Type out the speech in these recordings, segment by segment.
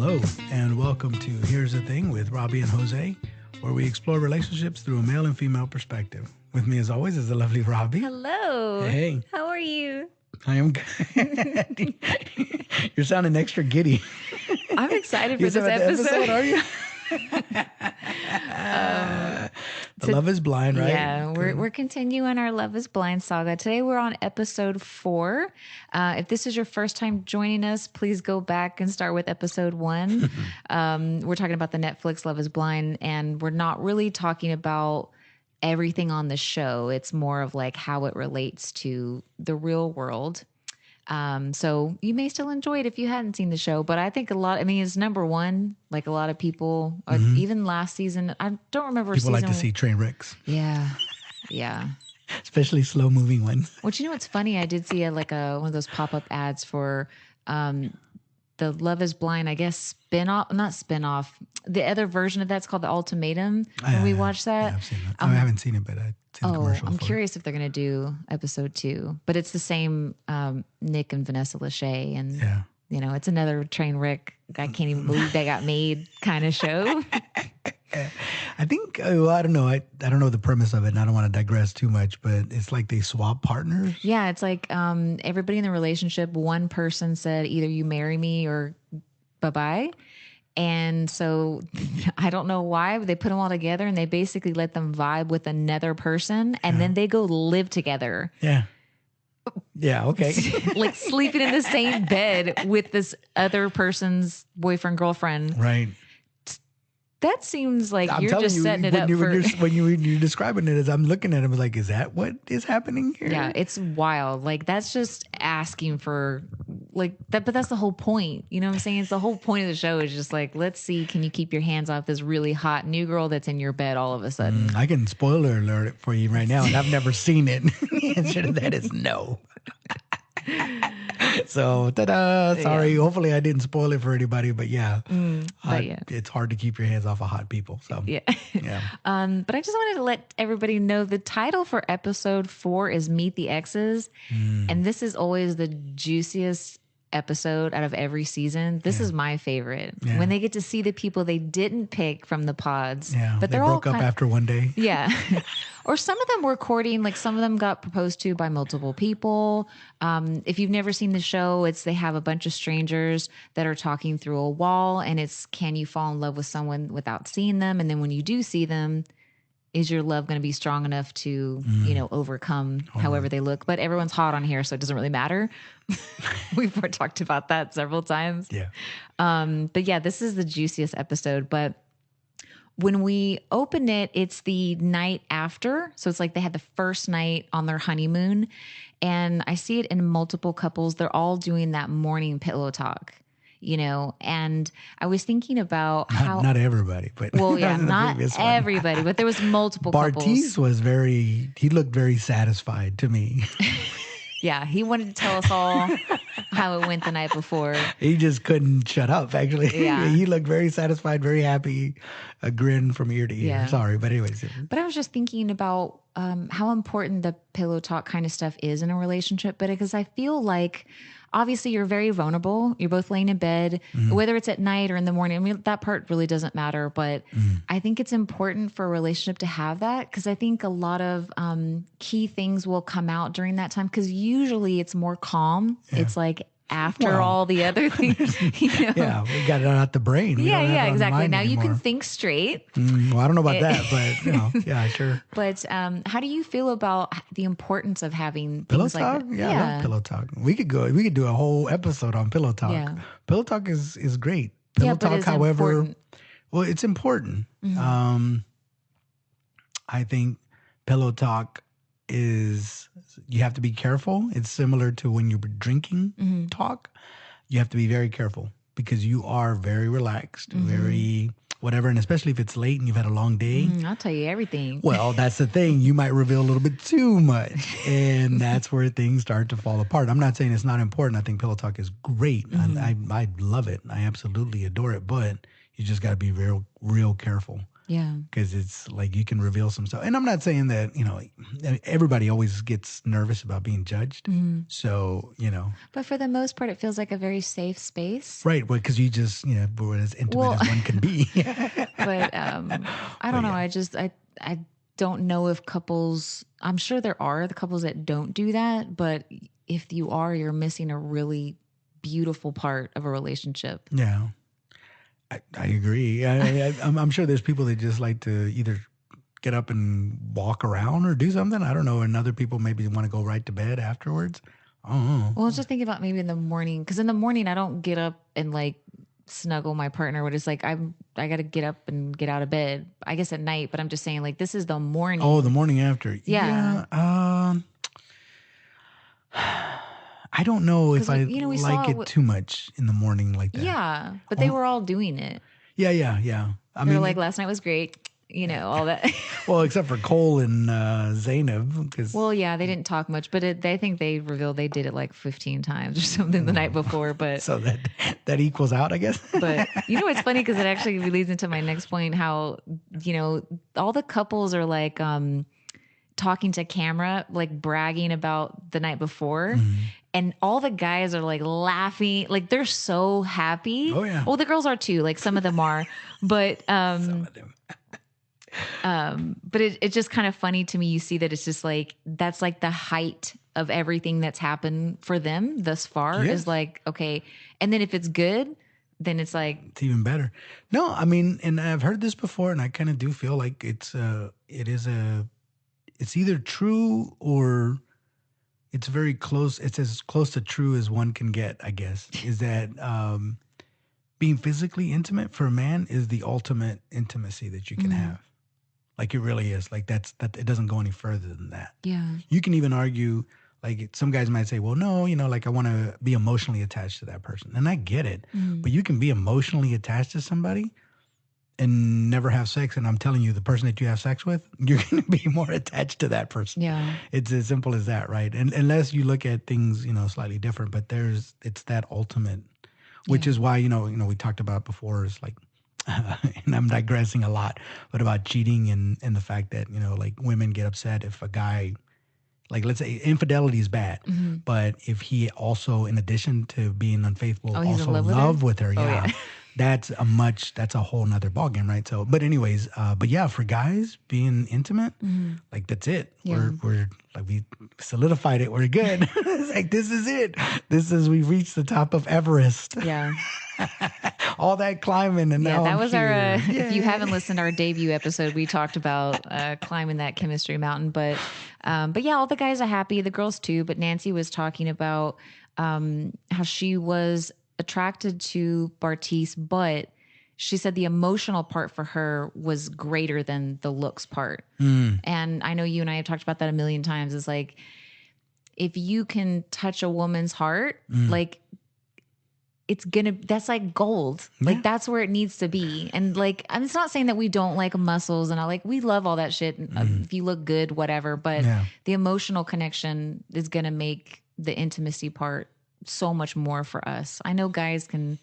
Hello, and welcome to Here's the Thing with Robbie and Jose, where we explore relationships through a male and female perspective. With me, as always, is the lovely Robbie. Hello. Hey. How are you? I am good. You're sounding extra giddy. I'm excited for this episode, are you? Love is Blind, right? Yeah, we're continuing our Love is Blind saga. Today we're on episode 4. If this is your first time joining us, please go back and start with episode 1. We're talking about the Netflix Love is Blind, and we're not really talking about everything on the show. It's more of like how it relates to the real world. So you may still enjoy it if you hadn't seen the show, but I think it's number one, like a lot of people, even last season, I don't remember. People like to see train wrecks. Yeah. Yeah. Especially slow moving ones. Well, you know what's funny? I did see one of those pop-up ads for, the Love is Blind, I guess, not spin-off. The other version of that's called The Ultimatum. When we watched that. Yeah, I've seen that. I haven't seen it, but I've seen the commercial. I'm curious if they're going to do episode 2. But it's the same Nick and Vanessa Lachey. And, it's another train wreck. I can't even believe that got made kind of show. I think, I don't know. I don't know the premise of it, and I don't want to digress too much, but it's like they swap partners. Yeah, it's like everybody in the relationship, one person said either you marry me or bye-bye. And so I don't know why, but they put them all together and they basically let them vibe with another person, and then they go live together. Yeah. Yeah, okay. Like sleeping in the same bed with this other person's boyfriend, girlfriend. Right. That seems like you're just setting it up for... When you're describing it, as I'm looking at it, I was like, is that what is happening here? Yeah, it's wild. Like, that's just asking for, like, that. But that's the whole point. You know what I'm saying? It's the whole point of the show is just like, let's see, can you keep your hands off this really hot new girl that's in your bed all of a sudden? I can spoiler alert it for you right now, and I've never seen it. The answer to that is no. So, ta-da! Sorry. Yeah. Hopefully, I didn't spoil it for anybody. But it's hard to keep your hands off of hot people. So yeah. But I just wanted to let everybody know the title for episode 4 is Meet the Exes, and this is always the juiciest episode out of every season. This is my favorite when they get to see the people they didn't pick from the pods. Yeah, but they broke up after one day. Yeah. Or some of them were courting, like some of them got proposed to by multiple people. If you've never seen the show, they have a bunch of strangers that are talking through a wall, and it's, can you fall in love with someone without seeing them? And then when you do see them, is your love going to be strong enough to, overcome however they look? But everyone's hot on here, so it doesn't really matter. We've talked about that several times. Yeah. But yeah, this is the juiciest episode. But when we open it, it's the night after. So it's like they had the first night on their honeymoon. And I see it in multiple couples. They're all doing that morning pillow talk. And I was thinking about how... Not everybody, but... Well, yeah, not everybody, but there was multiple couples. Bartiz he looked very satisfied to me. Yeah, he wanted to tell us all how it went the night before. He just couldn't shut up, actually. Yeah. He looked very satisfied, very happy, a grin from ear to ear. Yeah. Sorry, but anyways. But I was just thinking about how important the pillow talk kind of stuff is in a relationship, but because I feel like... Obviously, you're very vulnerable. You're both laying in bed, whether it's at night or in the morning. I mean, that part really doesn't matter. But I think it's important for a relationship to have that, because I think a lot of key things will come out during that time, because usually it's more calm. Yeah. It's like after all the other things. Yeah, we got it out the brain. Yeah, exactly. Now you can think straight. Well, I don't know about that, but yeah, sure. But how do you feel about the importance of having pillow things talk? Like that? Yeah, I love pillow talk. We could do a whole episode on pillow talk. Yeah. Pillow talk is great. Pillow talk, however, important. Well, it's important. Mm-hmm. I think pillow talk is, you have to be careful. It's similar to when you're drinking talk. You have to be very careful because you are very relaxed, very whatever. And especially if it's late and you've had a long day. I'll tell you everything. Well, that's the thing. You might reveal a little bit too much. And that's where things start to fall apart. I'm not saying it's not important. I think pillow talk is great. I love it. I absolutely adore it. But you just got to be real careful. Yeah. Because it's like you can reveal some stuff. And I'm not saying that, everybody always gets nervous about being judged. So, But for the most part, it feels like a very safe space. right. Well, because you just, we're as intimate as one can be. But I don't know. Yeah. I don't know if couples, I'm sure there are the couples that don't do that. But if you are, you're missing a really beautiful part of a relationship. Yeah. I agree. I'm sure there's people that just like to either get up and walk around or do something. I don't know. And other people maybe want to go right to bed afterwards. I don't know. Well, I was just thinking about maybe in the morning, because in the morning I don't get up and like snuggle my partner. But it's like I got to get up and get out of bed. I guess at night, but I'm just saying like this is the morning. Oh, the morning after. Yeah. I don't know if I we like it too much in the morning like that. Yeah, but they were all doing it. Yeah. They were like, last night was great. All that. Well, except for Cole and Zainab. Well, yeah, they didn't talk much, but I think they revealed they did it like 15 times or something the night before. But so that equals out, I guess. But it's funny because it actually leads into my next point. How all the couples are like talking to camera, like bragging about the night before. And all the guys are like laughing, like they're so happy. Oh yeah. Well, the girls are too. Like some of them are, but some of them. But it's just kind of funny to me. You see that it's just like that's like the height of everything that's happened for them thus far. Yes. Is like okay, and then if it's good, then it's like it's even better. No, I mean, and I've heard this before, and I kind of do feel like it's either true or it's very close. It's as close to true as one can get, I guess, is that being physically intimate for a man is the ultimate intimacy that you can have. Like it really is. Like that it doesn't go any further than that. Yeah. You can even argue, like some guys might say, well, no, like I want to be emotionally attached to that person. And I get it. But you can be emotionally attached to somebody and never have sex, and I'm telling you, the person that you have sex with, you're going to be more attached to that person. Yeah. It's as simple as that, right? And unless you look at things, slightly different, but it's that ultimate, which is why, we talked about before is like, and I'm digressing a lot, but about cheating and the fact that, like women get upset if a guy, like let's say infidelity is bad, but if he also, in addition to being unfaithful, also love with her, that's a whole nother ballgame, right? So, but anyways, but yeah, for guys being intimate, like that's it. Yeah. We're like we solidified it. We're good. It's like this is it. We've reached the top of Everest. Yeah. All that climbing and now that I'm was here. Our. If you haven't listened to our debut episode, we talked about climbing that chemistry mountain. But yeah, all the guys are happy. The girls too. But Nancy was talking about how she was attracted to Bartise, but she said the emotional part for her was greater than the looks part. And I know you and I have talked about that a million times. It's like, if you can touch a woman's heart, like that's like gold. Yeah. Like that's where it needs to be. And like, it's not saying that we don't like muscles and we love all that shit. If you look good, whatever, but the emotional connection is going to make the intimacy part so much more for us. I know guys can,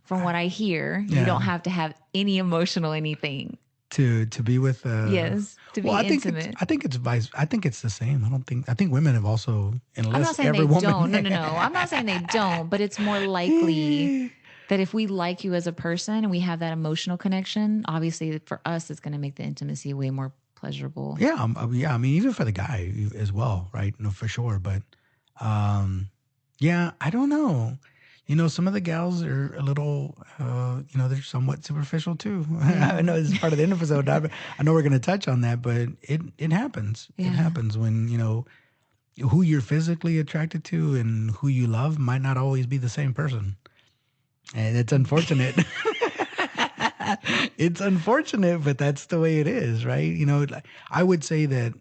from what I hear, you don't have to have any emotional anything to be with. Yes, to be intimate. I think it's the same. I think women have also, unless I'm not saying every they woman. don't. No. I'm not saying they don't, but it's more likely that if we like you as a person and we have that emotional connection, obviously for us, it's going to make the intimacy way more pleasurable. Yeah, I mean, even for the guy as well, right? No, for sure. But yeah, I don't know. Some of the gals are a little, they're somewhat superficial too. Yeah. I know this is part of the episode. I know we're going to touch on that, but it happens. Yeah. It happens when, who you're physically attracted to and who you love might not always be the same person. And it's unfortunate. It's unfortunate, but that's the way it is, right? I would say that,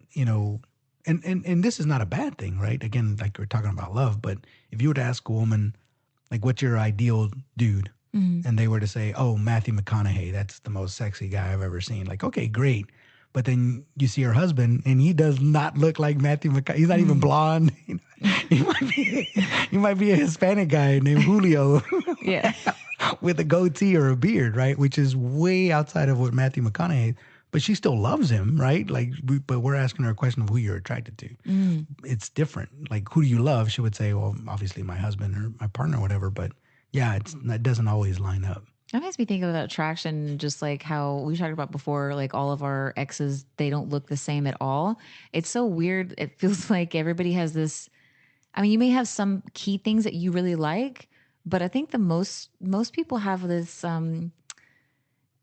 and this is not a bad thing, right? Again, like we're talking about love, but if you were to ask a woman, like, what's your ideal dude? And they were to say, oh, Matthew McConaughey, that's the most sexy guy I've ever seen. Like, okay, great. But then you see her husband, and he does not look like Matthew McConaughey. He's not even blonde. He might be a Hispanic guy named Julio. Yeah. With a goatee or a beard, right? Which is way outside of what Matthew McConaughey. but she still loves him, right? Like, but we're asking her a question of who you're attracted to. It's different. Like, who do you love? She would say, well, obviously my husband or my partner or whatever. But yeah, it doesn't always line up. That makes me think of that attraction, just like how we talked about before, like all of our exes, they don't look the same at all. It's so weird. It feels like everybody has this. I mean, you may have some key things that you really like, but I think the most people have this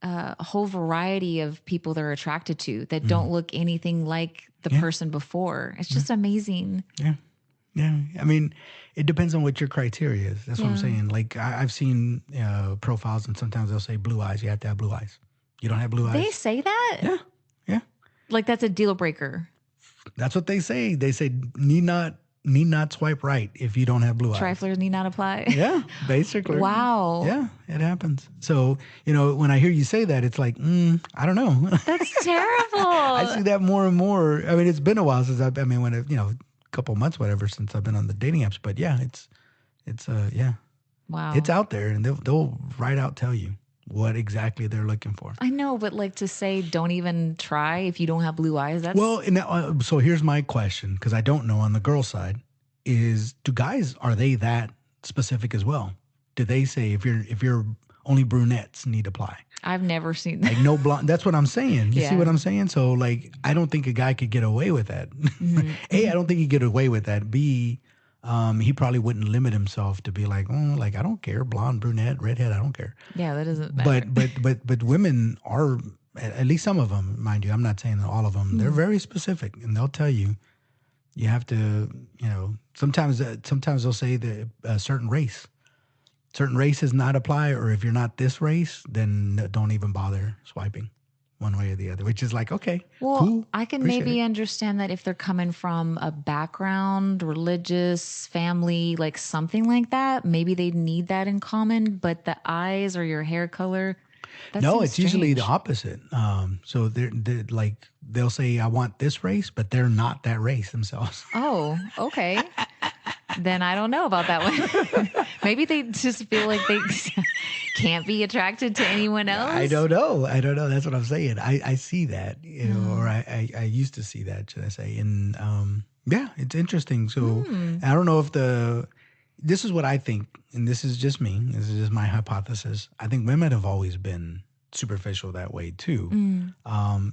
a whole variety of people they're attracted to that don't look anything like the person before. It's just amazing. Yeah. Yeah. I mean, it depends on what your criteria is. That's what I'm saying. Like, I've seen profiles, and sometimes they'll say blue eyes. You have to have blue eyes. You don't have blue eyes. They say that? Yeah. Yeah. Like, that's a deal breaker. That's what they say. They say need not swipe right if you don't have blue eyes. Triflers need not apply. Yeah, basically. Wow. Yeah, it happens. So, when I hear you say that, it's like, I don't know. That's terrible. I see that more and more. I mean, it's been a while since a couple months, whatever, since I've been on the dating apps. But yeah, it's yeah. Wow. It's out there, and they'll right out tell you what exactly they're looking for. I know, but like to say, don't even try if you don't have blue eyes. That's well. So here's my question, because I don't know on the girl side: do guys, are they that specific as well? Do they say if you're only brunettes need apply? I've never seen that. Like no blonde. That's what I'm saying. You see what I'm saying? So like, I don't think a guy could get away with that. A, I don't think he'd get away with that. B, he probably wouldn't limit himself to be like, like I don't care, blonde, brunette, redhead, I don't care. Yeah, that doesn't matter. But women are, at least some of them, mind you. I'm not saying all of them. They're very specific, and they'll tell you. You have to, sometimes they'll say that a certain races not apply, or if you're not this race, then don't even bother swiping one way or the other, which is like, okay, well, cool. I can maybe understand that if they're coming from a background, religious, family, like something like that, maybe they need that in common, but the eyes or your hair color, no, it's usually the opposite. So they're like, they'll say, I want this race, but they're not that race themselves. Oh, okay. Then I don't know about that one. Maybe they just feel like they can't be attracted to anyone else. I don't know. That's what I'm saying. I see that, or I used to see that, should I say. And yeah, it's interesting. So I don't know if this is what I think, and this is just me. This is just my hypothesis. I think women have always been superficial that way too.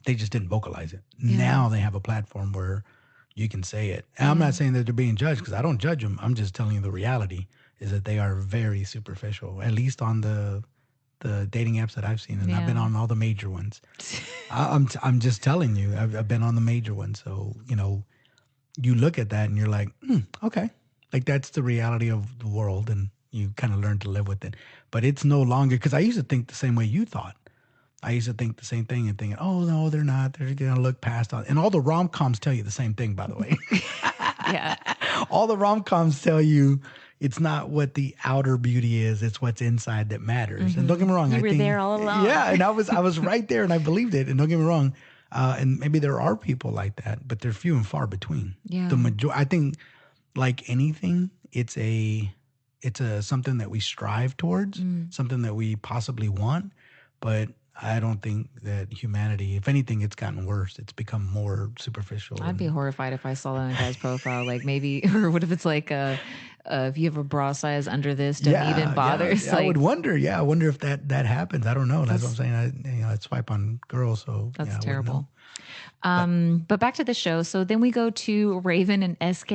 They just didn't vocalize it. Yeah. Now they have a platform where you can say it. And I'm not saying that they're being judged, because I don't judge them. I'm just telling you the reality is that they are very superficial, at least on the dating apps that I've seen. And I've been on all the major ones. I'm just telling you, I've been on the major ones. So, you look at that and you're like, okay. Like, that's the reality of the world, and you kind of learn to live with it. But it's no longer, because I used to think the same way you thought. I used to think the same thing and thinking, oh, no, they're not. They're going to look past all. And all the rom-coms tell you the same thing, by the way. Yeah. All the rom-coms tell you it's not what the outer beauty is. It's what's inside that matters. And don't get me wrong. You were there all along. Yeah, and I was right there, and I believed it. And don't get me wrong. And maybe there are people like that, but they're few and far between. Yeah. I think, like anything, it's a something that we strive towards, something that we possibly want, but I don't think that humanity, if anything, it's gotten worse. It's become more superficial. I'd be horrified if I saw that in a guy's profile. Like, maybe, or what if it's like, if you have a bra size under this, don't even bother. Yeah, I would wonder. Yeah, I wonder if that happens. I don't know. That's what I'm saying. I swipe on girls, so that's terrible. But back to the show. So then we go to Raven and SK.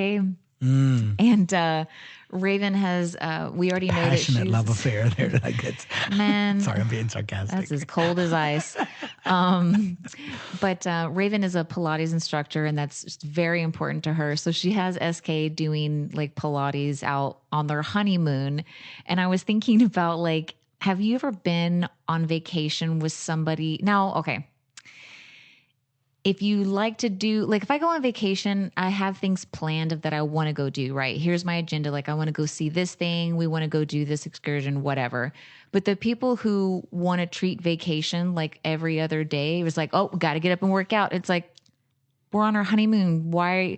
And Raven has, we already know that she's... Passionate love affair there. Like, it's, man. Sorry, I'm being sarcastic. That's as cold as ice. But Raven is a Pilates instructor, and that's just very important to her. So she has SK doing like Pilates out on their honeymoon. And I was thinking about, like, have you ever been on vacation with somebody? Now, okay. If you like to do, like, if I go on vacation, I have things planned that I want to go do, right? Here's my agenda. Like, I want to go see this thing. We want to go do this excursion, whatever. But the people who want to treat vacation like every other day, it was like, oh, got to get up and work out. It's like, we're on our honeymoon. Why?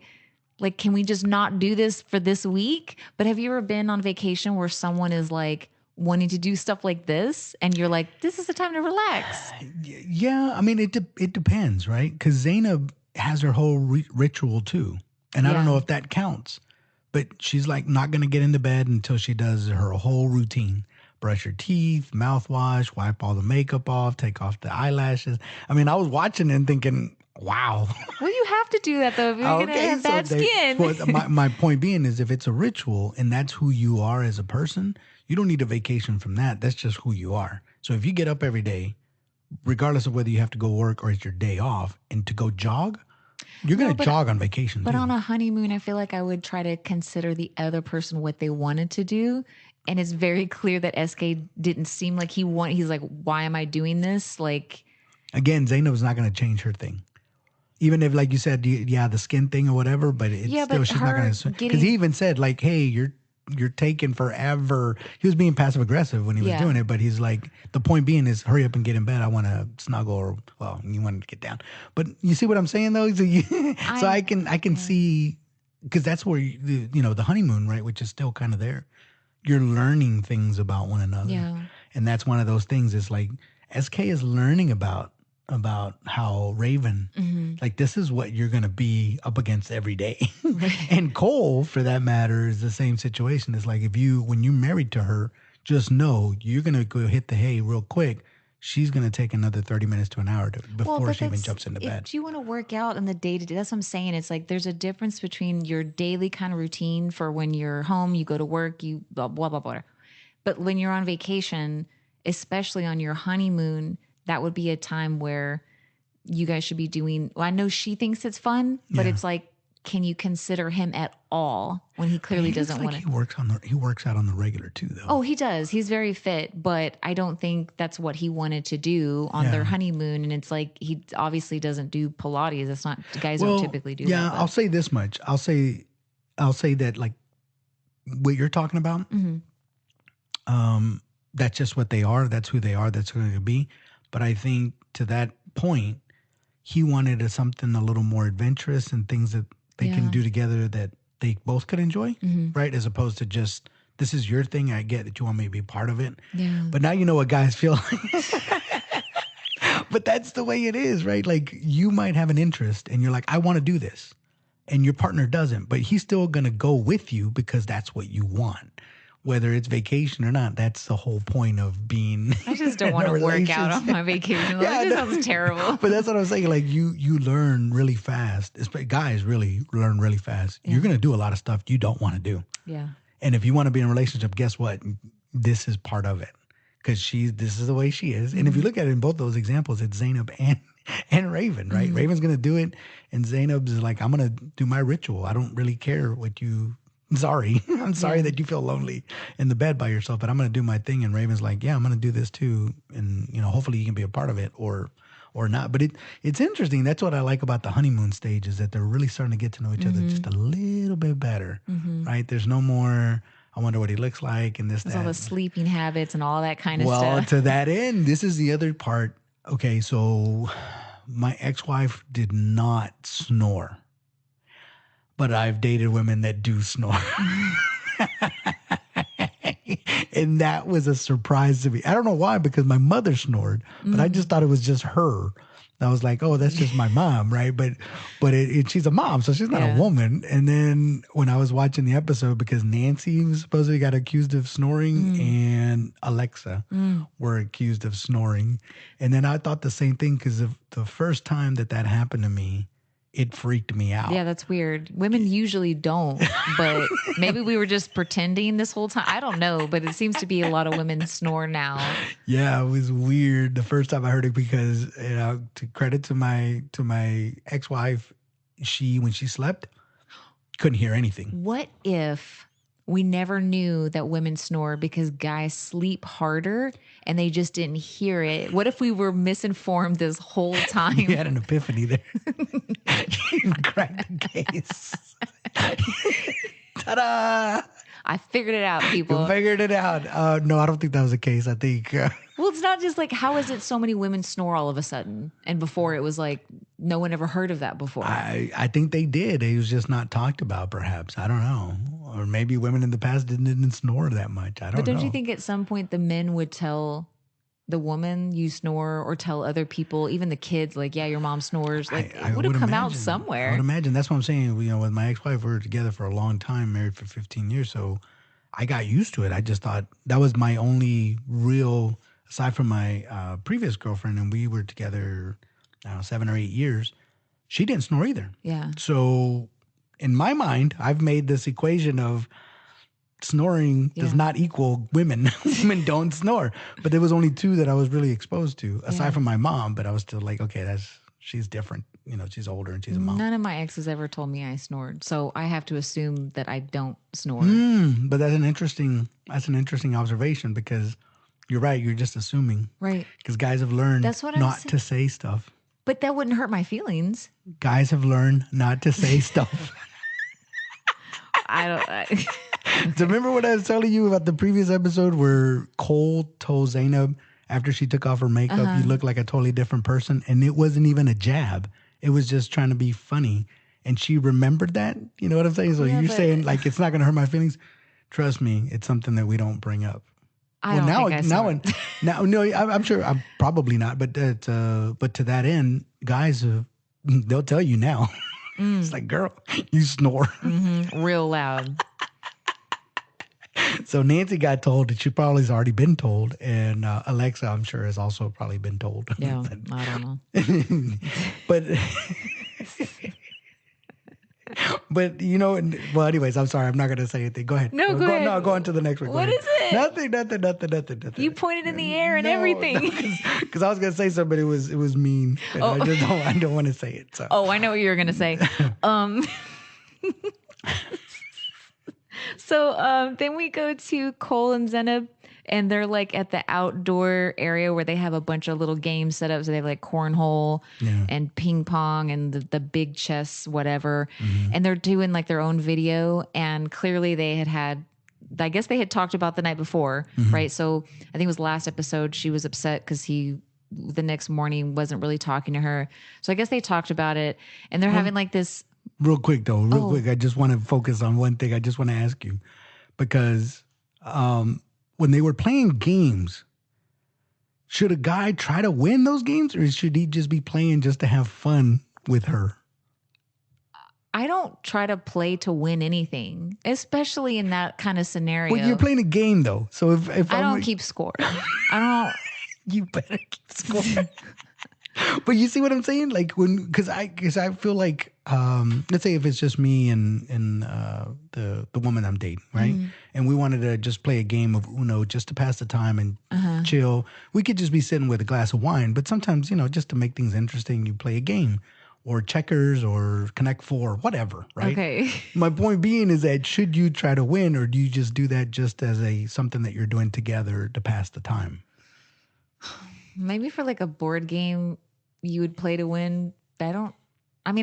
Like, can we just not do this for this week? But have you ever been on vacation where someone is like, wanting to do stuff like this, and you're like, this is the time to relax. Yeah, I mean, it depends, right? Because Zainab has her whole ritual too, and I don't know if that counts. But she's like not going to get into bed until she does her whole routine. Brush her teeth, mouthwash, wipe all the makeup off, take off the eyelashes. I mean, I was watching and thinking, wow. Well, you have to do that though if you're going to have bad skin. Well, my point being is if it's a ritual and that's who you are as a person, you don't need a vacation from that. That's just who you are. So if you get up every day, regardless of whether you have to go work or it's your day off, and to go jog, you're going to jog on vacation. But on a honeymoon, I feel like I would try to consider the other person what they wanted to do. And it's very clear that SK didn't seem like he's like, why am I doing this? Like, again, Zainab's not going to change her thing. Even if, like you said, the skin thing or whatever, but it's still, she's not going to. Because he even said, like, hey, you're taking forever. He was being passive aggressive when he was doing it, but he's like, the point being is hurry up and get in bed. I want to snuggle, or well, you want to get down. But you see what I'm saying though? So, I can see, because that's where the honeymoon, right, which is still kind of there. You're learning things about one another, and that's one of those things. Is like SK is learning about how Raven, like, this is what you're going to be up against every day. And Cole, for that matter, is the same situation. It's like, when you're married to her, just know you're going to go hit the hay real quick. She's going to take another 30 minutes to an hour before she even jumps into bed. If you want to work out in the day-to-day, that's what I'm saying. It's like there's a difference between your daily kind of routine for when you're home, you go to work, you blah, blah, blah, blah. But when you're on vacation, especially on your honeymoon, that would be a time where you guys should be doing, well, I know she thinks it's fun, but it's like, can you consider him at all when he clearly doesn't want to? He works out on the regular too, though. Oh, he does. He's very fit, but I don't think that's what he wanted to do on their honeymoon. And it's like, he obviously doesn't do Pilates. It's not, guys don't typically do that. Yeah, I'll say this much. I'll say that, like, what you're talking about, that's just what they are. That's who they are. That's who they're going to be. But I think to that point, he wanted something a little more adventurous and things that they can do together that they both could enjoy, right? As opposed to just, this is your thing. I get that you want me to be part of it. Yeah. But now you know what guys feel like. But that's the way it is, right? Like, you might have an interest and you're like, I want to do this. And your partner doesn't, but he's still going to go with you because that's what you want. Whether it's vacation or not, that's the whole point of being. I just don't want to work out on my vacation. That just sounds terrible. But that's what I'm saying. Like, you learn really fast. Guys really learn really fast. Yeah. You're going to do a lot of stuff you don't want to do. Yeah. And if you want to be in a relationship, guess what? This is part of it. Because this is the way she is. And if you look at it in both those examples, it's Zainab and Raven, right? Raven's going to do it. And Zainab's like, I'm going to do my ritual. I don't really care what you... Sorry. I'm sorry that you feel lonely in the bed by yourself, but I'm going to do my thing. And Raven's like, yeah, I'm going to do this too. And, hopefully you can be a part of it or not. But it's interesting. That's what I like about the honeymoon stage, is that they're really starting to get to know each other just a little bit better, right? There's no more, I wonder what he looks like and this, There's that. all the sleeping habits and all that kind of stuff. Well, to that end, this is the other part. Okay, so my ex-wife did not snore. But I've dated women that do snore. And that was a surprise to me. I don't know why, because my mother snored, but I just thought it was just her. I was like, oh, that's just my mom, right? But she's a mom, so she's not a woman. And then when I was watching the episode, because Nancy supposedly got accused of snoring and Alexa were accused of snoring. And then I thought the same thing, because the first time that happened to me, it freaked me out. Yeah, that's weird. Women usually don't, but maybe we were just pretending this whole time. I don't know, but it seems to be a lot of women snore now. Yeah, it was weird the first time I heard it, because to credit to my ex-wife, when she slept, couldn't hear anything. What if we never knew that women snore because guys sleep harder and they just didn't hear it? What if we were misinformed this whole time? You had an epiphany there. You cracked the case. Ta-da! I figured it out, people. You figured it out. No, I don't think that was the case. I think... Well, it's not just like, how is it so many women snore all of a sudden? And before it was like, no one ever heard of that before. I think they did. It was just not talked about, perhaps. I don't know. Or maybe women in the past didn't snore that much. I don't know. But don't you think at some point the men would tell the woman you snore, or tell other people, even the kids, like, yeah, your mom snores? Like, it would have come out somewhere. I would imagine. That's what I'm saying. You know, with my ex-wife, we were together for a long time, married for 15 years. So I got used to it. I just thought that was my only real, aside from my previous girlfriend, and we were together 7 or 8 years. She didn't snore either. Yeah. So in my mind, I've made this equation of snoring does not equal women. Women don't snore. But there was only 2 that I was really exposed to, aside from my mom. But I was still like, okay, she's different. You know, she's older and she's a mom. None of my exes ever told me I snored. So I have to assume that I don't snore. But that's an interesting observation, because you're right. You're just assuming. Right. Because guys have learned not to say stuff. But that wouldn't hurt my feelings. Guys have learned not to say stuff. So remember what I was telling you about the previous episode where Cole told Zainab after she took off her makeup, you look like a totally different person? And it wasn't even a jab. It was just trying to be funny. And she remembered that. You know what I'm saying? So you're saying, like, it's not going to hurt my feelings? Trust me, it's something that we don't bring up. Now, I'm sure I'm probably not, but to that end, guys, they'll tell you now. It's like, girl, you snore real loud. So Nancy got told, and she probably has already been told, and Alexa, I'm sure, has also probably been told. Yeah, I don't know. But you know, well, anyways, I'm sorry, I'm not going to say anything. Go ahead. No, go ahead. No, go on to the next one. What is it? Nothing. You pointed in the air and everything. Because I was going to say something, but it was mean. And I don't want to say it. So. Oh, I know what you were going to say. So then we go to Cole and Zainab, and they're like at the outdoor area where they have a bunch of little games set up. So they have like cornhole and ping pong and the big chess, whatever. And they're doing like their own video. And clearly they had, I guess they had talked about the night before, right? So I think it was last episode, she was upset because he, the next morning, wasn't really talking to her. So I guess they talked about it, and they're having like this. Real quick, I just want to focus on one thing. I just want to ask you, because when they were playing games, should a guy try to win those games, or should he just be playing just to have fun with her? I don't try to play to win anything, especially in that kind of scenario. Well, you're playing a game, though. So if I don't keep score. I don't. You better keep score. But you see what I'm saying? Like because I feel like let's say if it's just me and the woman I'm dating, right? And we wanted to just play a game of Uno just to pass the time and chill. We could just be sitting with a glass of wine, but sometimes, you know, just to make things interesting, you play a game or checkers or Connect Four, whatever, right? Okay. My point being is that should you try to win, or do you just do that just as something that you're doing together to pass the time? Maybe for like a board game, you would play to win. I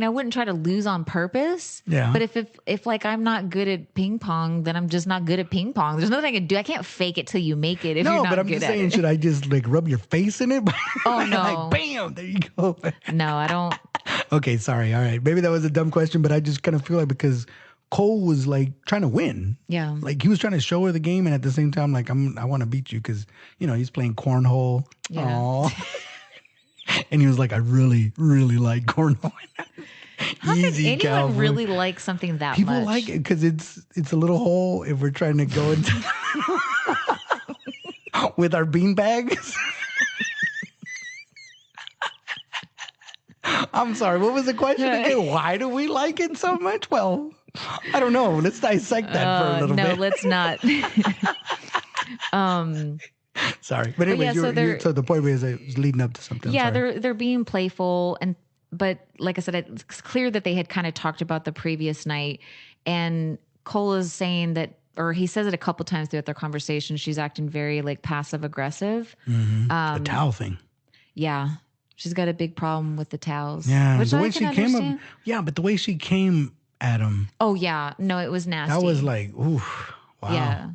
wouldn't try to lose on purpose. Yeah. But if like I'm not good at ping pong, then I'm just not good at ping pong. There's nothing I can do. I can't fake it till you make it if you're not good at it. No, but I'm just saying, should I just like rub your face in it? Oh, no. Like, bam, there you go. No, I don't. Okay, sorry. All right. Maybe that was a dumb question, but I just kind of feel like because Cole was like trying to win. Yeah. Like he was trying to show her the game, and at the same time, like I want to beat you because, you know, he's playing cornhole. Yeah. Aww. And he was like, I really, really like cornhole. How could anyone really like something that People much? People like it because it's a little hole if we're trying to go into with our bean bags. I'm sorry, what was the question again? Why do we like it so much? Well, I don't know. Let's dissect that for a little bit. No, let's not. Sorry, but anyways, so the point is it was leading up to something. Yeah, they're being playful, but like I said, it's clear that they had kind of talked about the previous night, and Cole is saying that, or he says it a couple times throughout their conversation. She's acting very like passive aggressive. The towel thing. Yeah, she's got a big problem with the towels. Yeah, which the way I can she came understand. Yeah, but the way she came at him. Oh yeah, no, it was nasty. That was like, ooh, wow. Yeah.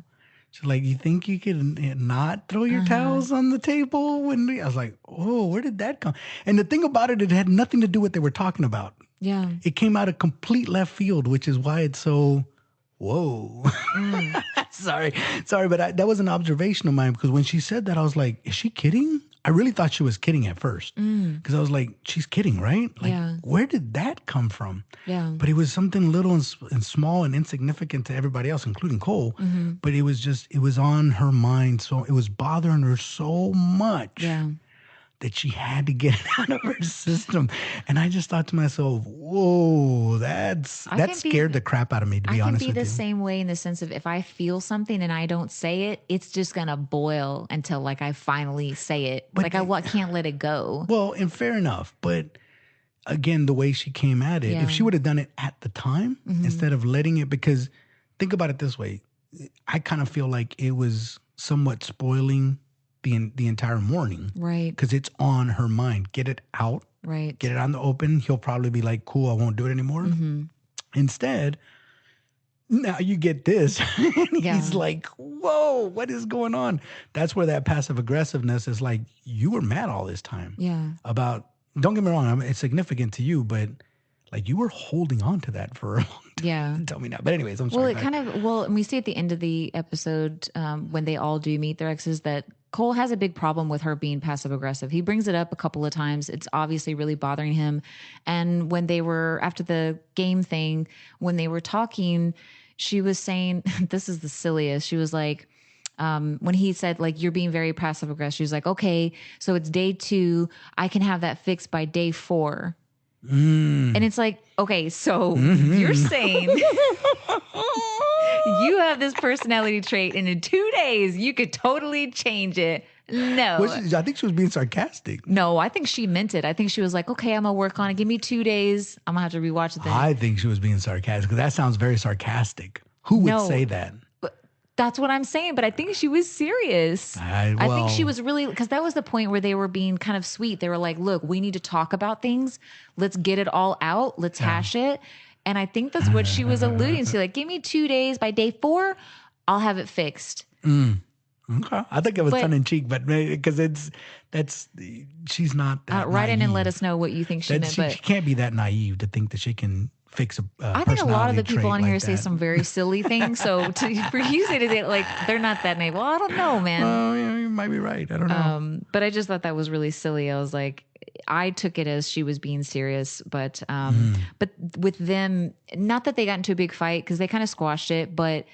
She's like, you think you could not throw your towels on the table? When I was like, oh, where did that come? And the thing about it had nothing to do with what they were talking about. Yeah. It came out of complete left field, which is why it's so, whoa. Sorry, but that was an observation of mine, because when she said that, I was like, is she kidding? I really thought she was kidding at first, because I was like, she's kidding, right? Like, where did that come from? Yeah. But it was something little and small and insignificant to everybody else, including Cole. But it was on her mind. So it was bothering her so much that she had to get it out of her system. And I just thought to myself, whoa, that scared the crap out of me, to be honest with you. I can be the same way, in the sense of, if I feel something and I don't say it, it's just going to boil until like I finally say it. But I can't let it go. Well, and fair enough. But again, the way she came at it, if she would have done it at the time instead of letting it, because think about it this way, I kind of feel like it was somewhat spoiling the entire morning. Right. Because it's on her mind. Get it out. Right. Get it out in the open. He'll probably be like, cool, I won't do it anymore. Instead, now you get this. And he's like, whoa, what is going on? That's where that passive aggressiveness is like, you were mad all this time. Yeah. About, don't get me wrong, it's significant to you, but like, you were holding on to that for a long time. Yeah. Tell me now. But anyways, I'm sorry. And we see at the end of the episode, when they all do meet their exes, that Cole has a big problem with her being passive aggressive. He brings it up a couple of times. It's obviously really bothering him. And when they were, after the game thing, when they were talking, she was saying, this is the silliest. She was like, when he said, like, you're being very passive aggressive, she was like, okay, so it's day 2. I can have that fixed by day 4. And it's like, okay, so you're saying you have this personality trait, and in 2 days you could totally change it. No. I think she was being sarcastic. No, I think she meant it. I think she was like, okay, I'm going to work on it. Give me 2 days. I'm going to have to rewatch it then. I think she was being sarcastic, because that sounds very sarcastic. Who would say that? That's what I'm saying, but I think she was serious. I think she was really, because that was the point where they were being kind of sweet. They were like, look, we need to talk about things. Let's get it all out. Let's hash it. And I think that's what she was alluding to. Like, give me 2 days. By day 4, I'll have it fixed. Okay. I think it was tongue in cheek, but because she's not that write naive. in and let us know what you think she meant. She can't be that naive to think that she can fix a I think a lot of the people on here like say some very silly things. So for you to say, like, they're not that naive. Well, I don't know, man. Well, yeah, you might be right. I don't know. But I just thought that was really silly. I was like, I took it as she was being serious, but with them, not that they got into a big fight, because they kind of squashed it, but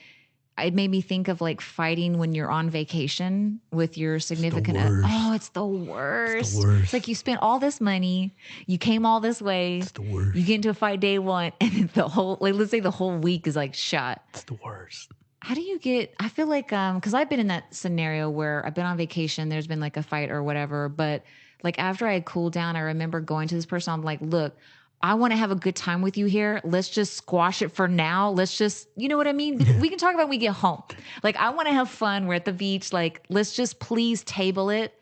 it made me think of like fighting when you're on vacation with your significant other. Oh, it's the worst. It's the worst. It's like you spent all this money, you came all this way. It's the worst. You get into a fight day 1, and then the whole, like, let's say the whole week is like shot. It's the worst. How do you get, I feel like, because I've been in that scenario where I've been on vacation, there's been like a fight or whatever, but like after I had cooled down, I remember going to this person, I'm like, look, I want to have a good time with you here. Let's just squash it for now. Let's just, you know what I mean? We can talk about when we get home. Like, I want to have fun. We're at the beach. Like, let's just please table it.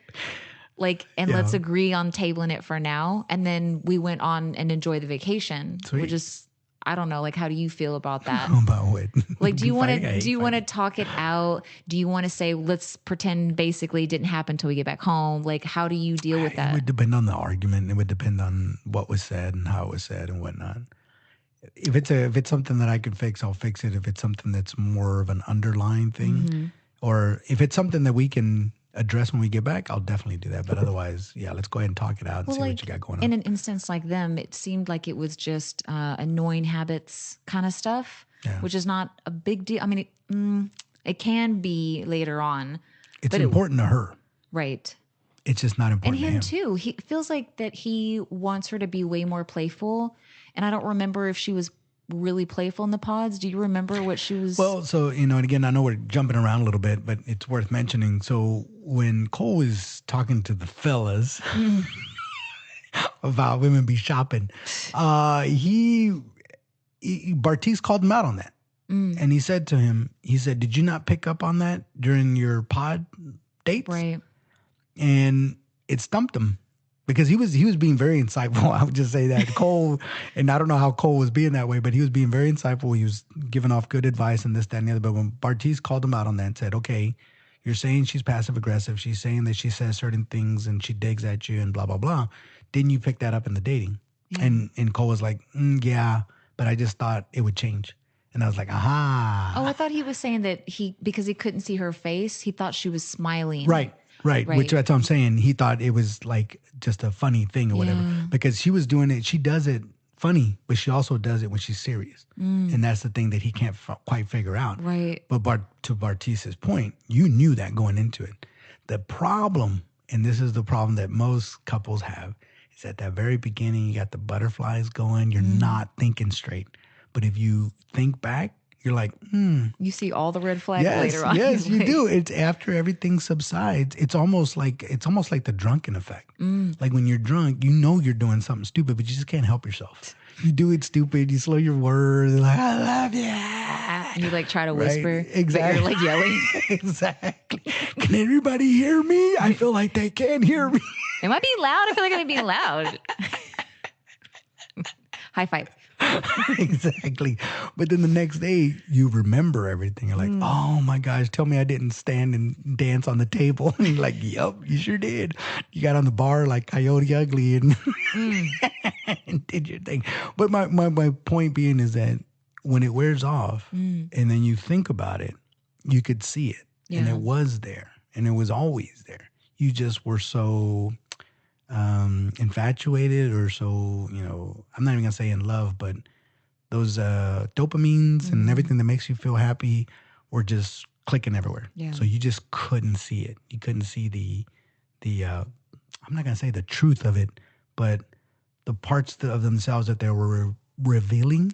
Like, and let's agree on tabling it for now. And then we went on and enjoyed the vacation. Sweet. We're just, I don't know. Like, how do you feel about that? About what? Like, do you want to talk it out? Do you want to say, let's pretend basically it didn't happen until we get back home? Like, how do you deal with that? It would depend on the argument. It would depend on what was said and how it was said and whatnot. If it's something that I can fix, I'll fix it. If it's something that's more of an underlying thing, or if it's something that we can address when we get back, I'll definitely do that. But otherwise, let's go ahead and talk it out and see what you got going on. In an instance like them, it seemed like it was just annoying habits kind of stuff, which is not a big deal. I mean, it can be later on. It's important to her. Right. It's just not important to him. And him too. He feels like that he wants her to be way more playful. And I don't remember if she was really playful in the pods. Do you remember what she was? Well, so, and again, I know we're jumping around a little bit, but it's worth mentioning. So when Cole was talking to the fellas about women be shopping, Bartiz called him out on that. And he said to him, did you not pick up on that during your pod dates? Right. And it stumped him because he was being very insightful. I would just say that Cole, and I don't know how Cole was being that way, but he was being very insightful. He was giving off good advice and this, that, and the other. But when Bartiz called him out on that and said, okay, you're saying she's passive aggressive. She's saying that she says certain things and she digs at you and blah, blah, blah. Didn't you pick that up in the dating? Yeah. And Cole was like, yeah, but I just thought it would change. And I was like, aha. Oh, I thought he was saying that because he couldn't see her face, he thought she was smiling. Right. Which that's what I'm saying. He thought it was like just a funny thing or whatever, because she was doing it. She does it funny, but she also does it when she's serious. And that's the thing that he can't quite figure out. Right. But to Bartiz's point, you knew that going into it. The problem, and this is the problem that most couples have, is at that very beginning, you got the butterflies going. You're not thinking straight. But if you think back, you're like, You see all the red flags later on. Yes, you do. It's after everything subsides. It's almost like the drunken effect. Like when you're drunk, you know you're doing something stupid, but you just can't help yourself. You do it stupid. You slow your words. Like, I love you. And you like try to whisper. Exactly. But you're like yelling. Exactly. Can everybody hear me? I feel like they can't hear me. Am I being loud? I feel like I'm being loud. High five. Exactly. But then the next day you remember everything. You're like, oh my gosh, tell me I didn't stand and dance on the table. And you're like, yep, you sure did. You got on the bar like Coyote Ugly and, and did your thing. But my point being is that when it wears off and then you think about it, you could see it. Yeah. And it was there. And it was always there. You just were so infatuated or so, I'm not even gonna say in love, but those dopamines and everything that makes you feel happy were just clicking everywhere. Yeah. So you just couldn't see it. You couldn't see the I'm not gonna say the truth of it, but the parts of themselves that they were revealing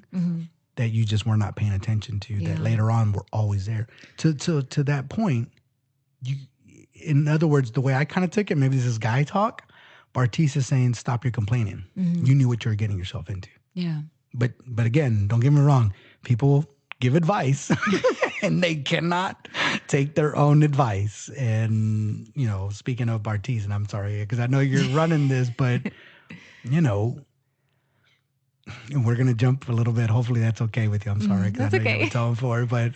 that you just were not paying attention to, that later on were always there. To that point, in other words, the way I kind of took it, maybe this is guy talk. Bartiz is saying, stop your complaining. You knew what you were getting yourself into. Yeah. But again, don't get me wrong. People give advice and they cannot take their own advice. And, speaking of Bartiz, and I'm sorry, because I know you're running this, but, we're going to jump a little bit. Hopefully that's okay with you. I'm sorry. That's okay. You were telling for, but,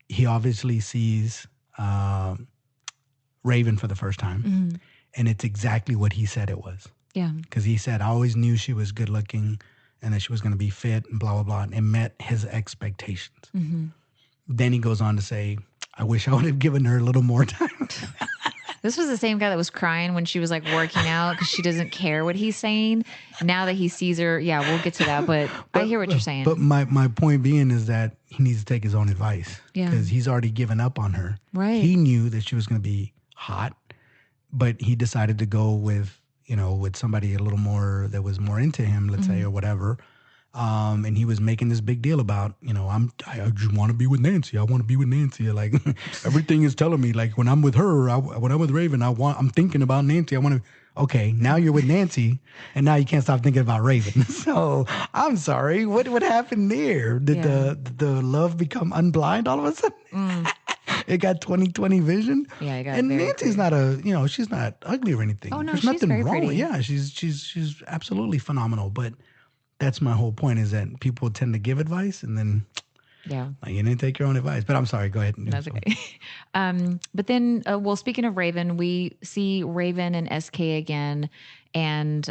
he obviously sees Raven for the first time. And it's exactly what he said it was. Yeah. Because he said, I always knew she was good looking and that she was going to be fit and blah, blah, blah. And it met his expectations. Then he goes on to say, I wish I would have given her a little more time. This was the same guy that was crying when she was like working out because she doesn't care what he's saying. Now that he sees her, we'll get to that. But I hear what you're saying. But my point being is that he needs to take his own advice. Yeah. Because he's already given up on her. Right. He knew that she was going to be hot. But he decided to go with somebody a little more that was more into him, let's say, or whatever. And he was making this big deal about, I just want to be with Nancy. I want to be with Nancy. Like everything is telling me, like when I'm with her, when I'm with Raven, I'm thinking about Nancy. I want to. Okay, now you're with Nancy, and now you can't stop thinking about Raven. So I'm sorry. What happened there? Did the love become unblind all of a sudden? It got 20/20 vision. Yeah, I got. And Nancy's not she's not ugly or anything. Oh no, there's nothing very wrong. Pretty. Yeah, she's absolutely phenomenal. But that's my whole point, is that people tend to give advice and then you didn't take your own advice. But I'm sorry. Go ahead. That's okay. But then, speaking of Raven, we see Raven and SK again, and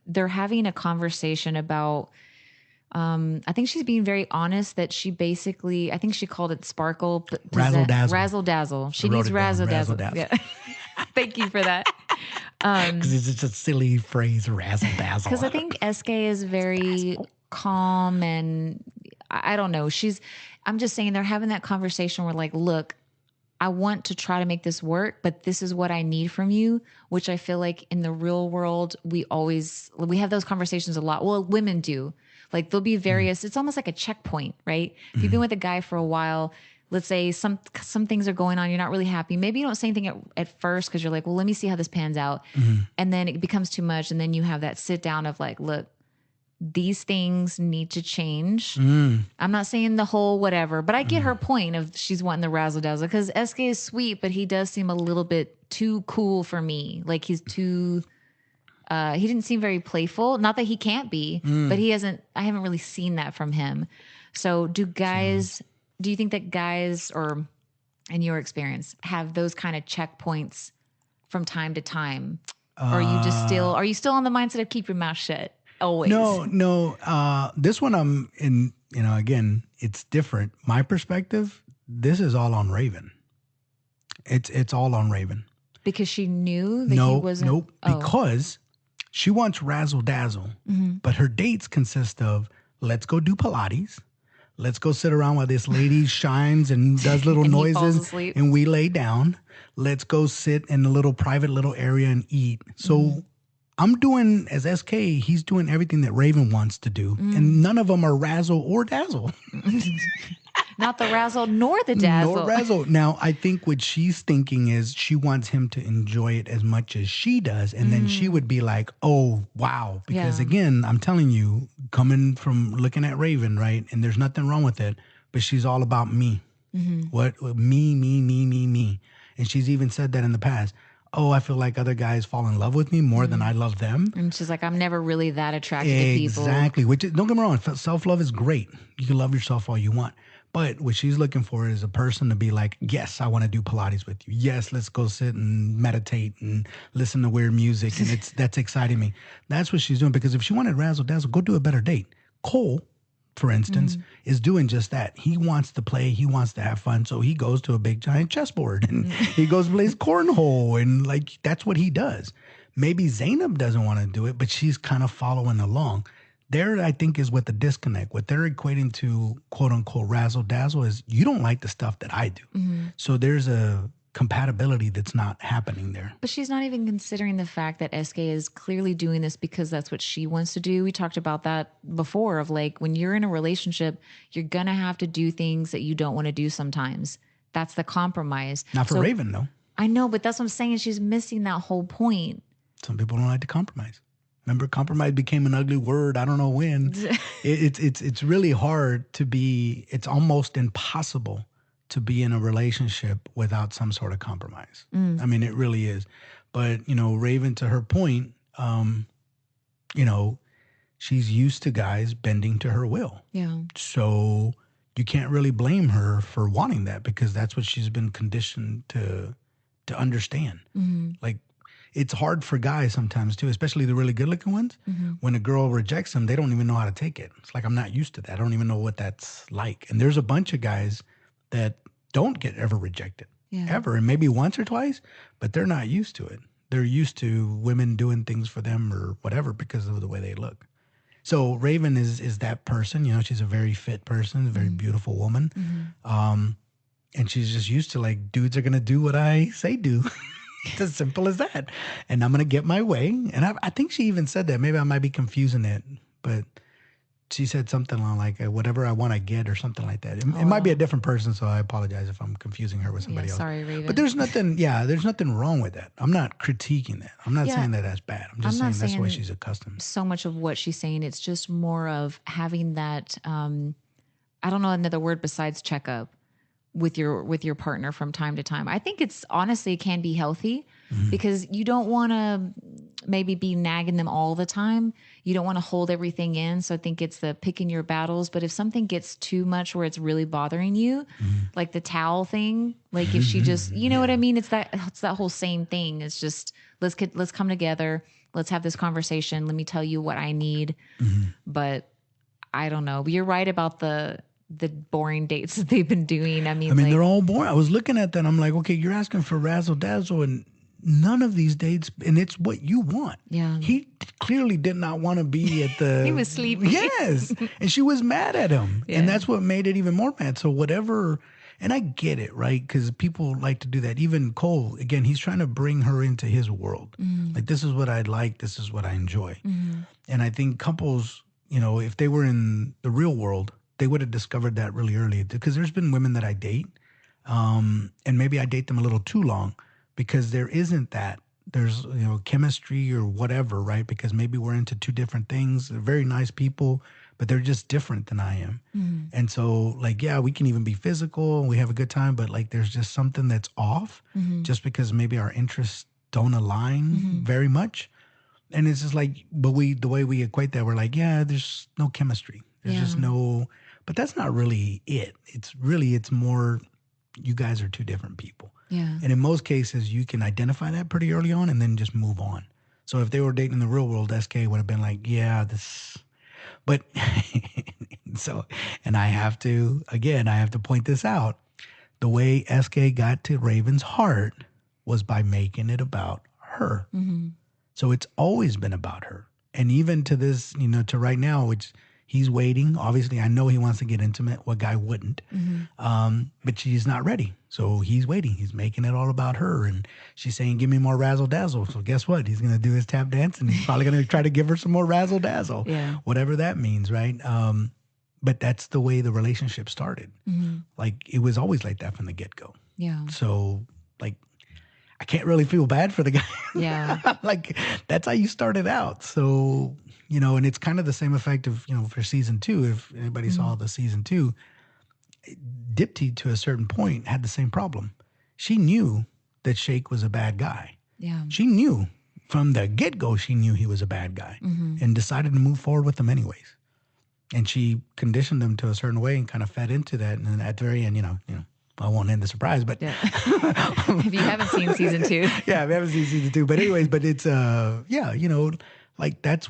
they're having a conversation about. I think she's being very honest that she basically, I think she called it sparkle. Razzle dazzle. Razzle dazzle. She needs razzle dazzle. Yeah. Thank you for that. Because it's just a silly phrase, razzle dazzle. Because I think SK is very calm and I don't know. I'm just saying they're having that conversation where like, look, I want to try to make this work, but this is what I need from you, which I feel like in the real world, we have those conversations a lot. Well, women do. Like there'll be various, it's almost like a checkpoint, right? If you've been with a guy for a while, let's say some things are going on, you're not really happy. Maybe you don't say anything at first because you're like, well, let me see how this pans out. And then it becomes too much. And then you have that sit down of like, look, these things need to change. I'm not saying the whole whatever, but I get her point of she's wanting the razzle dazzle because SK is sweet, but he does seem a little bit too cool for me. Like he's too, he didn't seem very playful. Not that he can't be, but I haven't really seen that from him. So do you think that guys, or in your experience, have those kind of checkpoints from time to time? Or are you still on the mindset of keep your mouth shut? Always. No. This one I'm in, again, it's different. My perspective, this is all on Raven. It's all on Raven. Because she knew that he wasn't? Nope. Because she wants razzle dazzle, but her dates consist of, let's go do Pilates. Let's go sit around while this lady shines and does little and noises and we lay down. Let's go sit in a little private little area and eat. So I'm doing, as SK, he's doing everything that Raven wants to do. And none of them are razzle or dazzle. Not the razzle nor the dazzle. Nor razzle. Now, I think what she's thinking is she wants him to enjoy it as much as she does. And then she would be like, oh, wow. Because again, I'm telling you, coming from looking at Raven, right? And there's nothing wrong with it, but she's all about me. What? Me. And she's even said that in the past. Oh, I feel like other guys fall in love with me more than I love them. And she's like, I'm never really that attracted to people. Exactly. Which is, don't get me wrong, self-love is great. You can love yourself all you want. But what she's looking for is a person to be like, yes, I want to do Pilates with you. Yes, let's go sit and meditate and listen to weird music. And that's exciting me. That's what she's doing. Because if she wanted razzle dazzle, go do a better date. Cole, for instance, is doing just that. He wants to play. He wants to have fun. So he goes to a big giant chessboard and he goes and plays cornhole. And like, that's what he does. Maybe Zainab doesn't want to do it, but she's kind of following along. There, I think, is what the disconnect. What they're equating to, quote unquote, razzle dazzle is you don't like the stuff that I do. So there's a compatibility that's not happening there. But she's not even considering the fact that SK is clearly doing this because that's what she wants to do. We talked about that before of like when you're in a relationship, you're going to have to do things that you don't want to do sometimes. That's the compromise. Not for Raven, though. I know, but that's what I'm saying. She's missing that whole point. Some people don't like to compromise. Remember, compromise became an ugly word. I don't know when. It's really hard to be. It's almost impossible to be in a relationship without some sort of compromise. I mean, it really is. But Raven, to her point, she's used to guys bending to her will. Yeah. So you can't really blame her for wanting that because that's what she's been conditioned to understand. Like. It's hard for guys sometimes too, especially the really good looking ones. When a girl rejects them, they don't even know how to take it. It's like, I'm not used to that. I don't even know what that's like. And there's a bunch of guys that don't get ever rejected, ever. And maybe once or twice, but they're not used to it. They're used to women doing things for them or whatever because of the way they look. So Raven is that person. She's a very fit person, a very beautiful woman. And she's just used to like, dudes are going to do what I say do. It's as simple as that. And I'm going to get my way. And I think she even said that. Maybe I might be confusing it. But she said something along like, whatever I want, I get or something like that. It might be a different person. So I apologize if I'm confusing her with somebody else. Sorry, Raven. But there's nothing wrong with that. I'm not critiquing that. I'm not saying that that's bad. I'm just saying that's the way she's accustomed. So much of what she's saying, it's just more of having that, I don't know another word besides checkup. With your partner from time to time. I think it's honestly can be healthy because you don't want to maybe be nagging them all the time. You don't want to hold everything in. So I think it's the picking your battles. But if something gets too much where it's really bothering you, like the towel thing, like if she just, you know what I mean? It's that whole same thing. It's just, let's come together. Let's have this conversation. Let me tell you what I need. But I don't know. But you're right about the boring dates that they've been doing. I mean, they're all boring. I was looking at that. And I'm like, okay, you're asking for razzle dazzle and none of these dates, and it's what you want. Yeah. He clearly did not want to be at the... He was sleepy. Yes. And she was mad at him. Yeah. And that's what made it even more mad. So whatever... And I get it, right? Because people like to do that. Even Cole, again, he's trying to bring her into his world. Like, this is what I like. This is what I enjoy. And I think couples, if they were in the real world, they would have discovered that really early because there's been women that I date and maybe I date them a little too long because there isn't that there's chemistry or whatever, right? Because maybe we're into two different things. They're very nice people, but they're just different than I am. And so, like, yeah, we can even be physical and we have a good time, but like there's just something that's off just because maybe our interests don't align very much. And it's just like, but the way we equate that, we're like, yeah, there's no chemistry. There's just no, but that's not really it. It's more, you guys are two different people. Yeah. And in most cases, you can identify that pretty early on and then just move on. So if they were dating in the real world, SK would have been like, yeah, this, but so, and I have to point this out. The way SK got to Raven's heart was by making it about her. So it's always been about her. And even to this, to right now, which he's waiting. Obviously, I know he wants to get intimate. What guy wouldn't? But she's not ready. So he's waiting. He's making it all about her. And she's saying, give me more razzle dazzle. So guess what? He's going to do his tap dance and he's probably going to try to give her some more razzle dazzle. Yeah. Whatever that means, right? But that's the way the relationship started. Like, it was always like that from the get-go. Yeah. So, like, I can't really feel bad for the guy. Yeah. Like, that's how you started out. So, and it's kind of the same effect of, for season 2, if anybody saw the season 2, Dipti to a certain point had the same problem. She knew that Shake was a bad guy. Yeah. She knew from the get-go, she knew he was a bad guy and decided to move forward with him anyways. And she conditioned him to a certain way and kind of fed into that. And then at the very end, I won't end the surprise, but if you haven't seen season 2, yeah, we haven't seen season 2. But anyways, but it's like that's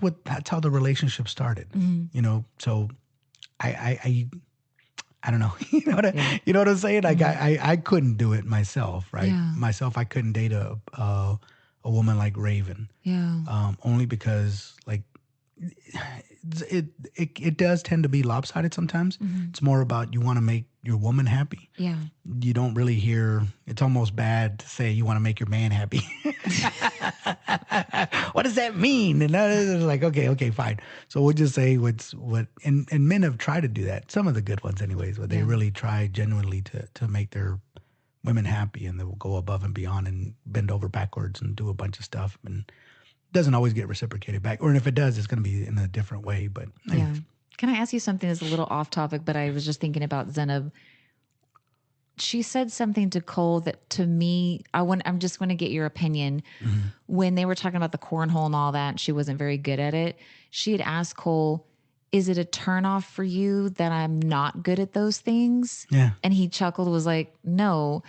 how the relationship started. So I don't know. You know what I'm saying? Like I couldn't do it myself, right? Yeah. Myself, I couldn't date a woman like Raven. Yeah. Only because like it does tend to be lopsided sometimes. It's more about you want to make your woman happy. Yeah. You don't really hear, it's almost bad to say you want to make your man happy. What does that mean? And it's like, okay, fine. So we'll just say and men have tried to do that. Some of the good ones anyways, where they really try genuinely to make their women happy, and they will go above and beyond and bend over backwards and do a bunch of stuff. And it doesn't always get reciprocated back. Or if it does, it's going to be in a different way. But anyways. Yeah. Can I ask you something that's a little off topic, but I was just thinking about Zenab. She said something to Cole that to me, I'm just going to get your opinion. When they were talking about the cornhole and all that, and she wasn't very good at it. She had asked Cole, is it a turnoff for you that I'm not good at those things? Yeah. And he chuckled, was like, no.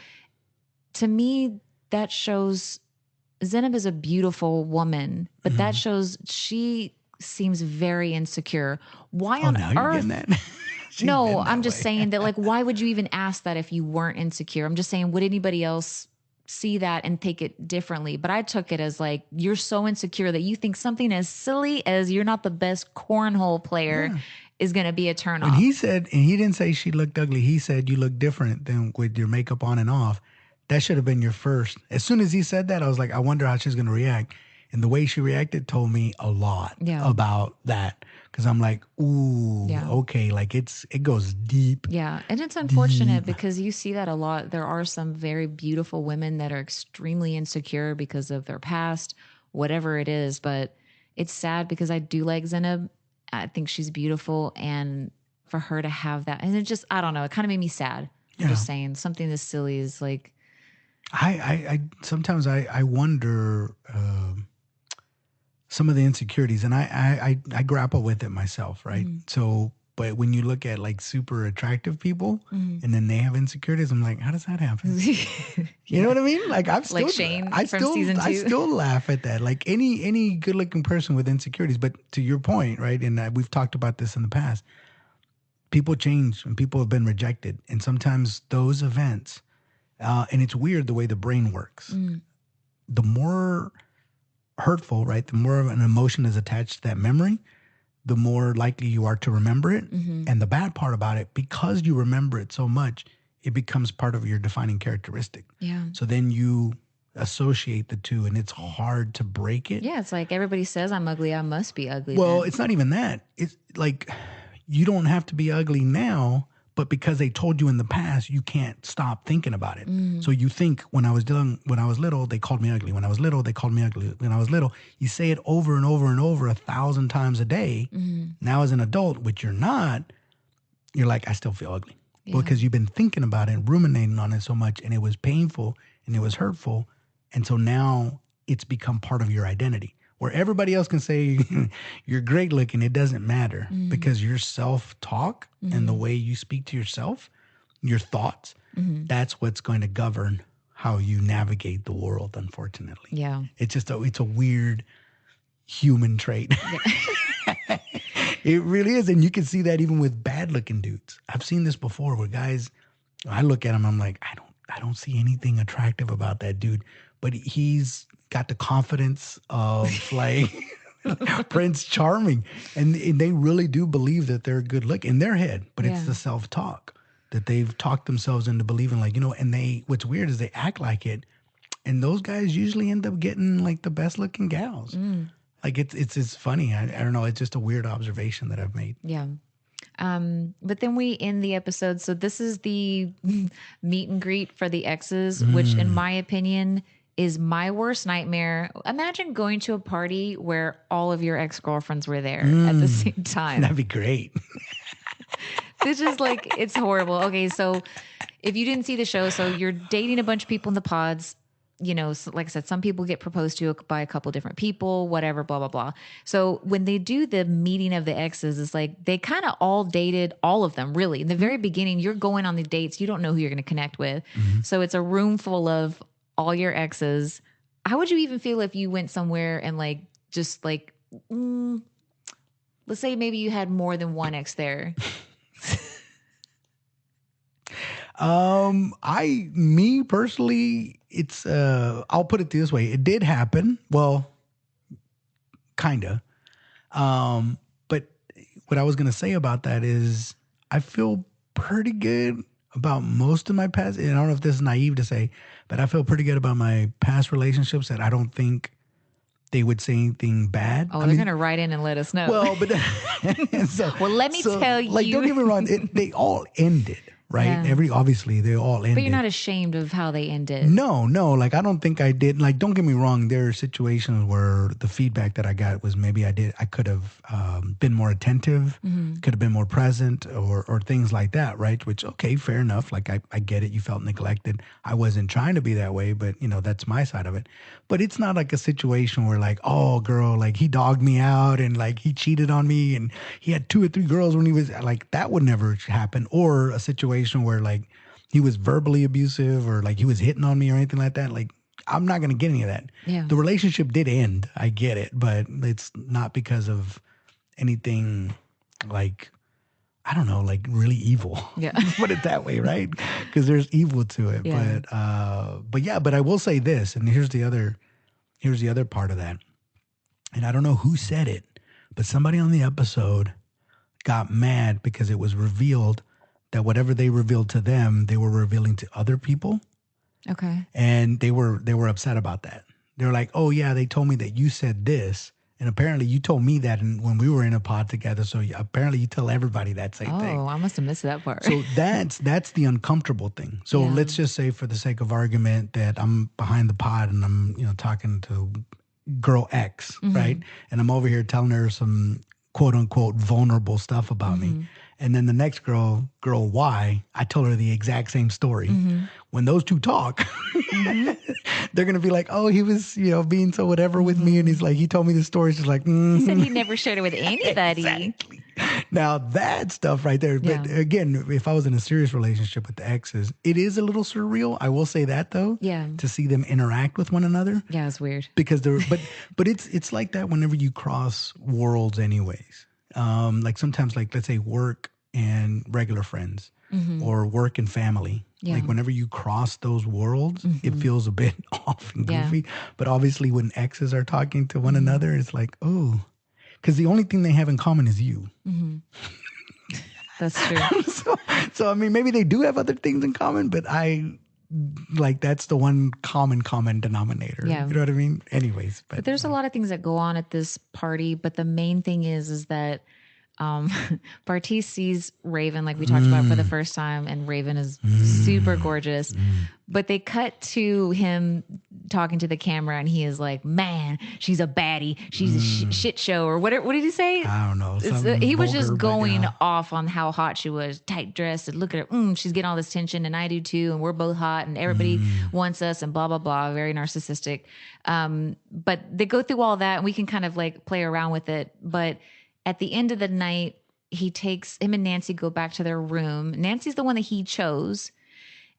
To me, that shows Zenab is a beautiful woman, but that shows she seems very insecure. Why on now earth? You're getting that? No, I'm just saying that, like, why would you even ask that if you weren't insecure? I'm just saying, would anybody else see that and take it differently? But I took it as like, you're so insecure that you think something as silly as you're not the best cornhole player is going to be a turn off. And he said, and he didn't say she looked ugly. He said, you look different than with your makeup on and off. That should have been your first. As soon as he said that, I was like, I wonder how she's going to react. And the way she reacted told me a lot about that. Because I'm like, ooh, okay, like it goes deep. Yeah, and it's unfortunate because you see that a lot. There are some very beautiful women that are extremely insecure because of their past, whatever it is. But it's sad because I do like Zenab. I think she's beautiful. And for her to have that, and it just, I don't know, it kind of made me sad. I'm just saying, something this silly is like. I sometimes I wonder some of the insecurities, and I grapple with it myself, right? So, but when you look at like super attractive people, and then they have insecurities, I'm like, how does that happen? You know what I mean? Like like Shane from season 2. I still laugh at that. Like any good looking person with insecurities, but to your point, right? And we've talked about this in the past. People change and people have been rejected, and sometimes those events. And it's weird the way the brain works. The more hurtful, right, the more of an emotion is attached to that memory, the more likely you are to remember it. And the bad part about it, because you remember it so much, it becomes part of your defining characteristic. Yeah. So then you associate the two, and it's hard to break it. Yeah, it's like everybody says I'm ugly, I must be ugly. Well, then. it's not even that. It's like you don't have to be ugly now, But because they told you in the past, you can't stop thinking about it. So you think when I was little, they called me ugly. When I was little, they called me ugly. When I was little, you say it over and over and over 1,000 times a day. Now as an adult, which you're not, you're like, I still feel ugly. Yeah. Because you've been thinking about it and ruminating on it so much, and it was painful and it was hurtful. And so now it's become part of your identity. Where everybody else can say you're great looking, it doesn't matter because your self-talk and the way you speak to yourself, your thoughts, that's what's going to govern how you navigate the world, unfortunately. Yeah. It's just it's a weird human trait. Yeah. It really is. And you can see that even with bad looking dudes. I've seen this before where guys, I look at him, I'm like, I don't see anything attractive about that dude, but he's got the confidence of like Prince Charming. And they really do believe that they're good look in their head, but it's the self-talk that they've talked themselves into believing, like, and what's weird is they act like it. And those guys usually end up getting like the best looking gals. Like it's funny. I don't know. It's just a weird observation that I've made. Yeah. But then we end the episode. So this is the meet and greet for the exes, which in my opinion is my worst nightmare. Imagine going to a party where all of your ex-girlfriends were there at the same time. That'd be great. This is like, it's horrible. Okay. So if you didn't see the show, so you're dating a bunch of people in the pods, so like I said, some people get proposed to by a couple different people, whatever, blah, blah, blah. So when they do the meeting of the exes, it's like they kind of all dated all of them, really. In the very beginning, you're going on the dates. You don't know who you're going to connect with. So it's a room full of all your exes. How would you even feel if you went somewhere and like, just like, let's say maybe you had more than one ex there? Me personally, it's, I'll put it this way. It did happen. Well, kinda. But what I was going to say about that is I feel pretty good about most of my past. And I don't know if this is naive to say, but I feel pretty good about my past relationships that I don't think they would say anything bad. Oh, they're going to write in and let us know. Well, but well, let me tell you. Like, don't get me wrong. They all ended. Right. Yeah. Obviously they all ended. But you're not ashamed of how they ended. No. Like, I don't think I did. Like, don't get me wrong. There are situations where the feedback that I got was maybe I could have been more attentive, could have been more present or things like that. Right. Which, okay, fair enough. Like, I get it. You felt neglected. I wasn't trying to be that way, but that's my side of it. But it's not like a situation where like, oh girl, like he dogged me out and like he cheated on me and he had 2 or 3 girls when he was like, that would never happen. Or a situation where like he was verbally abusive or like he was hitting on me or anything like that. Like, I'm not going to get any of that. Yeah. The relationship did end. I get it, but it's not because of anything like, I don't know, like really evil. Yeah. Put it that way, right? Because there's evil to it. Yeah. But I will say this, and here's the other part of that. And I don't know who said it, but somebody on the episode got mad because it was revealed that whatever they revealed to them, they were revealing to other people. Okay. And they were upset about that. They were like, oh yeah, they told me that you said this. And apparently you told me that when we were in a pod together. So apparently you tell everybody that same thing. Oh, I must have missed that part. So that's the uncomfortable thing. So let's just say for the sake of argument that I'm behind the pod and I'm, talking to girl X, right? And I'm over here telling her some quote unquote vulnerable stuff about me. And then the next girl Y, I told her the exact same story. When those two talk, they're going to be like, oh, he was, being so whatever with me. And he's like, he told me the story. She's like, He said he never shared it with anybody. Exactly. Now that stuff right there. Yeah. But again, if I was in a serious relationship with the exes, it is a little surreal. I will say that though. Yeah. To see them interact with one another. Yeah, it's weird. Because but it's like that whenever you cross worlds anyways. Like sometimes, like let's say work and regular friends or work and family. Yeah. Like whenever you cross those worlds, it feels a bit off and goofy. Yeah. But obviously when exes are talking to one another, it's like, oh, because the only thing they have in common is you. That's true. So, I mean, maybe they do have other things in common, but that's the one common denominator. Yeah. You know what I mean? Anyways. But there's a lot of things that go on at this party, but the main thing is that um, Bartiz sees Raven, like we talked about, for the first time, and Raven is super gorgeous. But they cut to him talking to the camera, and he is like, "Man, she's a baddie. She's a shit show," or what? What did he say? I don't know. He was Vulgar, just going yeah. off on how hot she was, tight dressed, and look at her. She's getting all this tension, and I do too, and we're both hot, and everybody wants us, and blah blah blah. Very narcissistic. But they go through all that, and we can kind of like play around with it, but at the end of the night, him and Nancy go back to their room. Nancy's the one that he chose,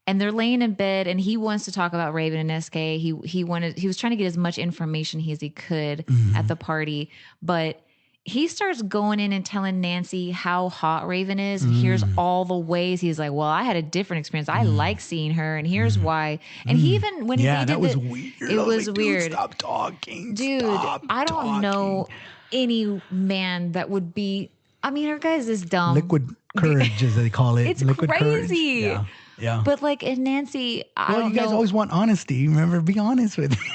and they're laying in bed, and he wants to talk about Raven and SK. He was trying to get as much information as he could at the party, but he starts going in and telling Nancy how hot Raven is, and here's all the ways. He's like, "Well, I had a different experience. I like seeing her, and here's why." And he even when he did that was weird. It was like, weird. Stop talking, dude. I don't know any man that would be. I mean, our guys is dumb. Liquid courage, as they call it. It's liquid crazy. Courage. Yeah. But like in Nancy, I don't know. You guys always want honesty. Remember, be honest with me.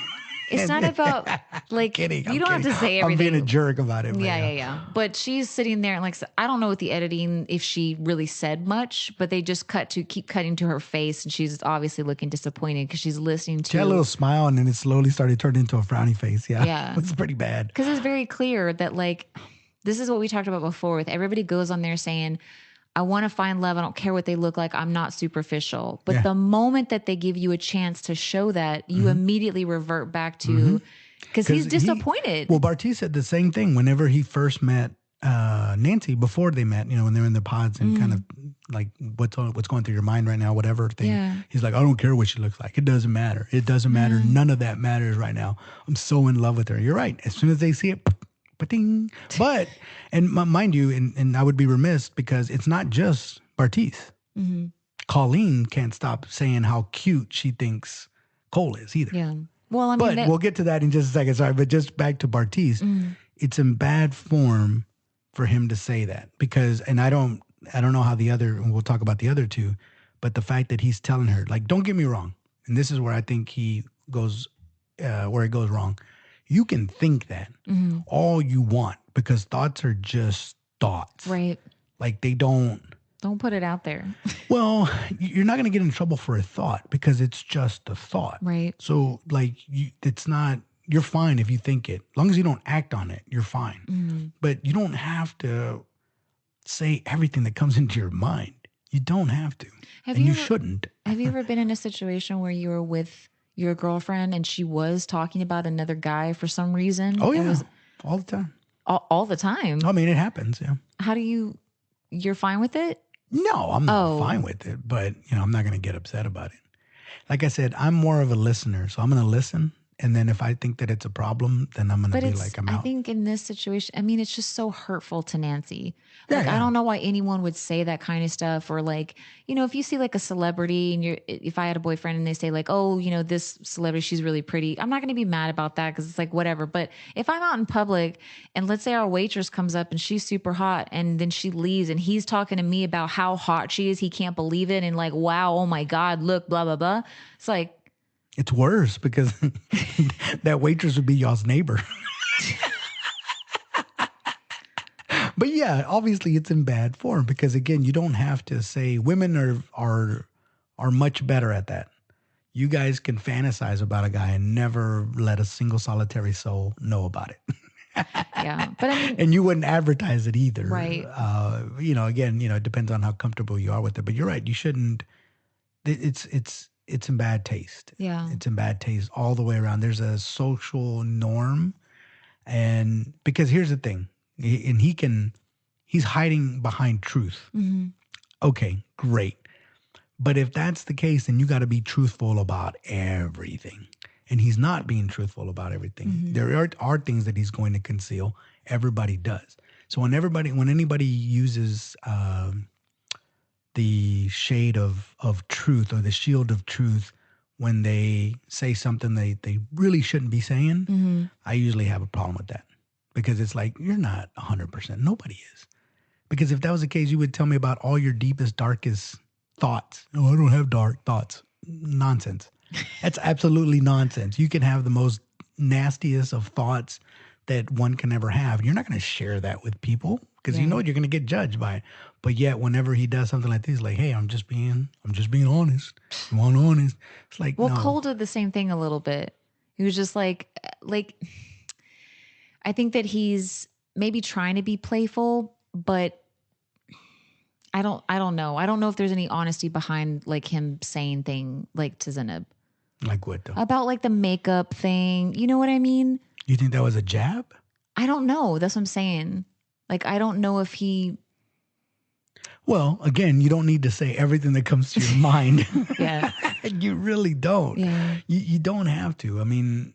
It's not about like kidding. You don't have to say everything. I'm being a jerk about it. Yeah. But she's sitting there and like I don't know with the editing if she really said much, but they just keep cutting to her face, and she's obviously looking disappointed because she's listening to. She had a little smile, and then it slowly started turning into a frowny face. Yeah. It's pretty bad. Because it's very clear that like this is what we talked about before. With everybody goes on there saying, "I want to find love. I don't care what they look like. I'm not superficial." But the moment that they give you a chance to show that, you immediately revert back to, because he's disappointed. Bartiz said the same thing whenever he first met Nancy, before they met, when they're in the pods and kind of like what's going through your mind right now, whatever thing. Yeah. He's like, "I don't care what she looks like. It doesn't matter. It doesn't matter. None of that matters right now. I'm so in love with her." You're right. As soon as they see it, ba-ding. But, and mind you, and I would be remiss because it's not just Bartiz. Colleen can't stop saying how cute she thinks Cole is either. Yeah. Well, I mean, we'll get to that in just a second. Sorry, but just back to Bartiz. It's in bad form for him to say that because, and I don't know how and we'll talk about the other two, but the fact that he's telling her, like, don't get me wrong, and this is where I think he goes, where it goes wrong. You can think that all you want because thoughts are just thoughts. Right. Like they don't put it out there. Well, you're not going to get in trouble for a thought because it's just a thought. Right. So like you're fine if you think it. As long as you don't act on it, you're fine. But you don't have to say everything that comes into your mind. You don't have to. You shouldn't. Have you ever been in a situation where you were with your girlfriend and she was talking about another guy for some reason? Oh, yeah. All the time. All the time? I mean, it happens, yeah. How do you're fine with it? No, I'm not fine with it, but, I'm not going to get upset about it. Like I said, I'm more of a listener, so I'm going to listen. And then if I think that it's a problem, then I'm going to be like, I'm out. I think in this situation, I mean, it's just so hurtful to Nancy. Like, I don't know why anyone would say that kind of stuff. Or like, if you see like a celebrity and if I had a boyfriend and they say like, "Oh, this celebrity, she's really pretty." I'm not going to be mad about that because it's like, whatever. But if I'm out in public and let's say our waitress comes up and she's super hot and then she leaves and he's talking to me about how hot she is, he can't believe it. And like, wow, oh my God, look, blah, blah, blah. It's like, it's worse because that waitress would be y'all's neighbor. But yeah, obviously it's in bad form because again, you don't have to say women are much better at that. You guys can fantasize about a guy and never let a single solitary soul know about it. Yeah, but I mean, and you wouldn't advertise it either, right? Again, it depends on how comfortable you are with it. But you're right, you shouldn't. It's in bad taste. Yeah. It's in bad taste all the way around. There's a social norm. And because here's the thing, he's hiding behind truth. Okay, great. But if that's the case, then you got to be truthful about everything. And he's not being truthful about everything. There are things that he's going to conceal. Everybody does. So when anybody uses the shade of truth or the shield of truth when they say something they really shouldn't be saying, I usually have a problem with that because it's like, you're not 100%. Nobody is. Because if that was the case, you would tell me about all your deepest, darkest thoughts. No, I don't have dark thoughts. Nonsense. That's absolutely nonsense. You can have the most nastiest of thoughts that one can ever have. And you're not going to share that with people because you know you're going to get judged by it. But yet, whenever he does something like this, like, hey, I'm just being honest. You want honest? It's like, Well, no. Cole did the same thing a little bit. He was just like, I think that he's maybe trying to be playful, but I don't know. I don't know if there's any honesty behind like him saying thing like to Zainab. Like what though? About like the makeup thing. You know what I mean? You think that was a jab? I don't know. That's what I'm saying. Like, I don't know if he. Well, again, you don't need to say everything that comes to your mind. Yeah. You really don't. Yeah. You don't have to. I mean,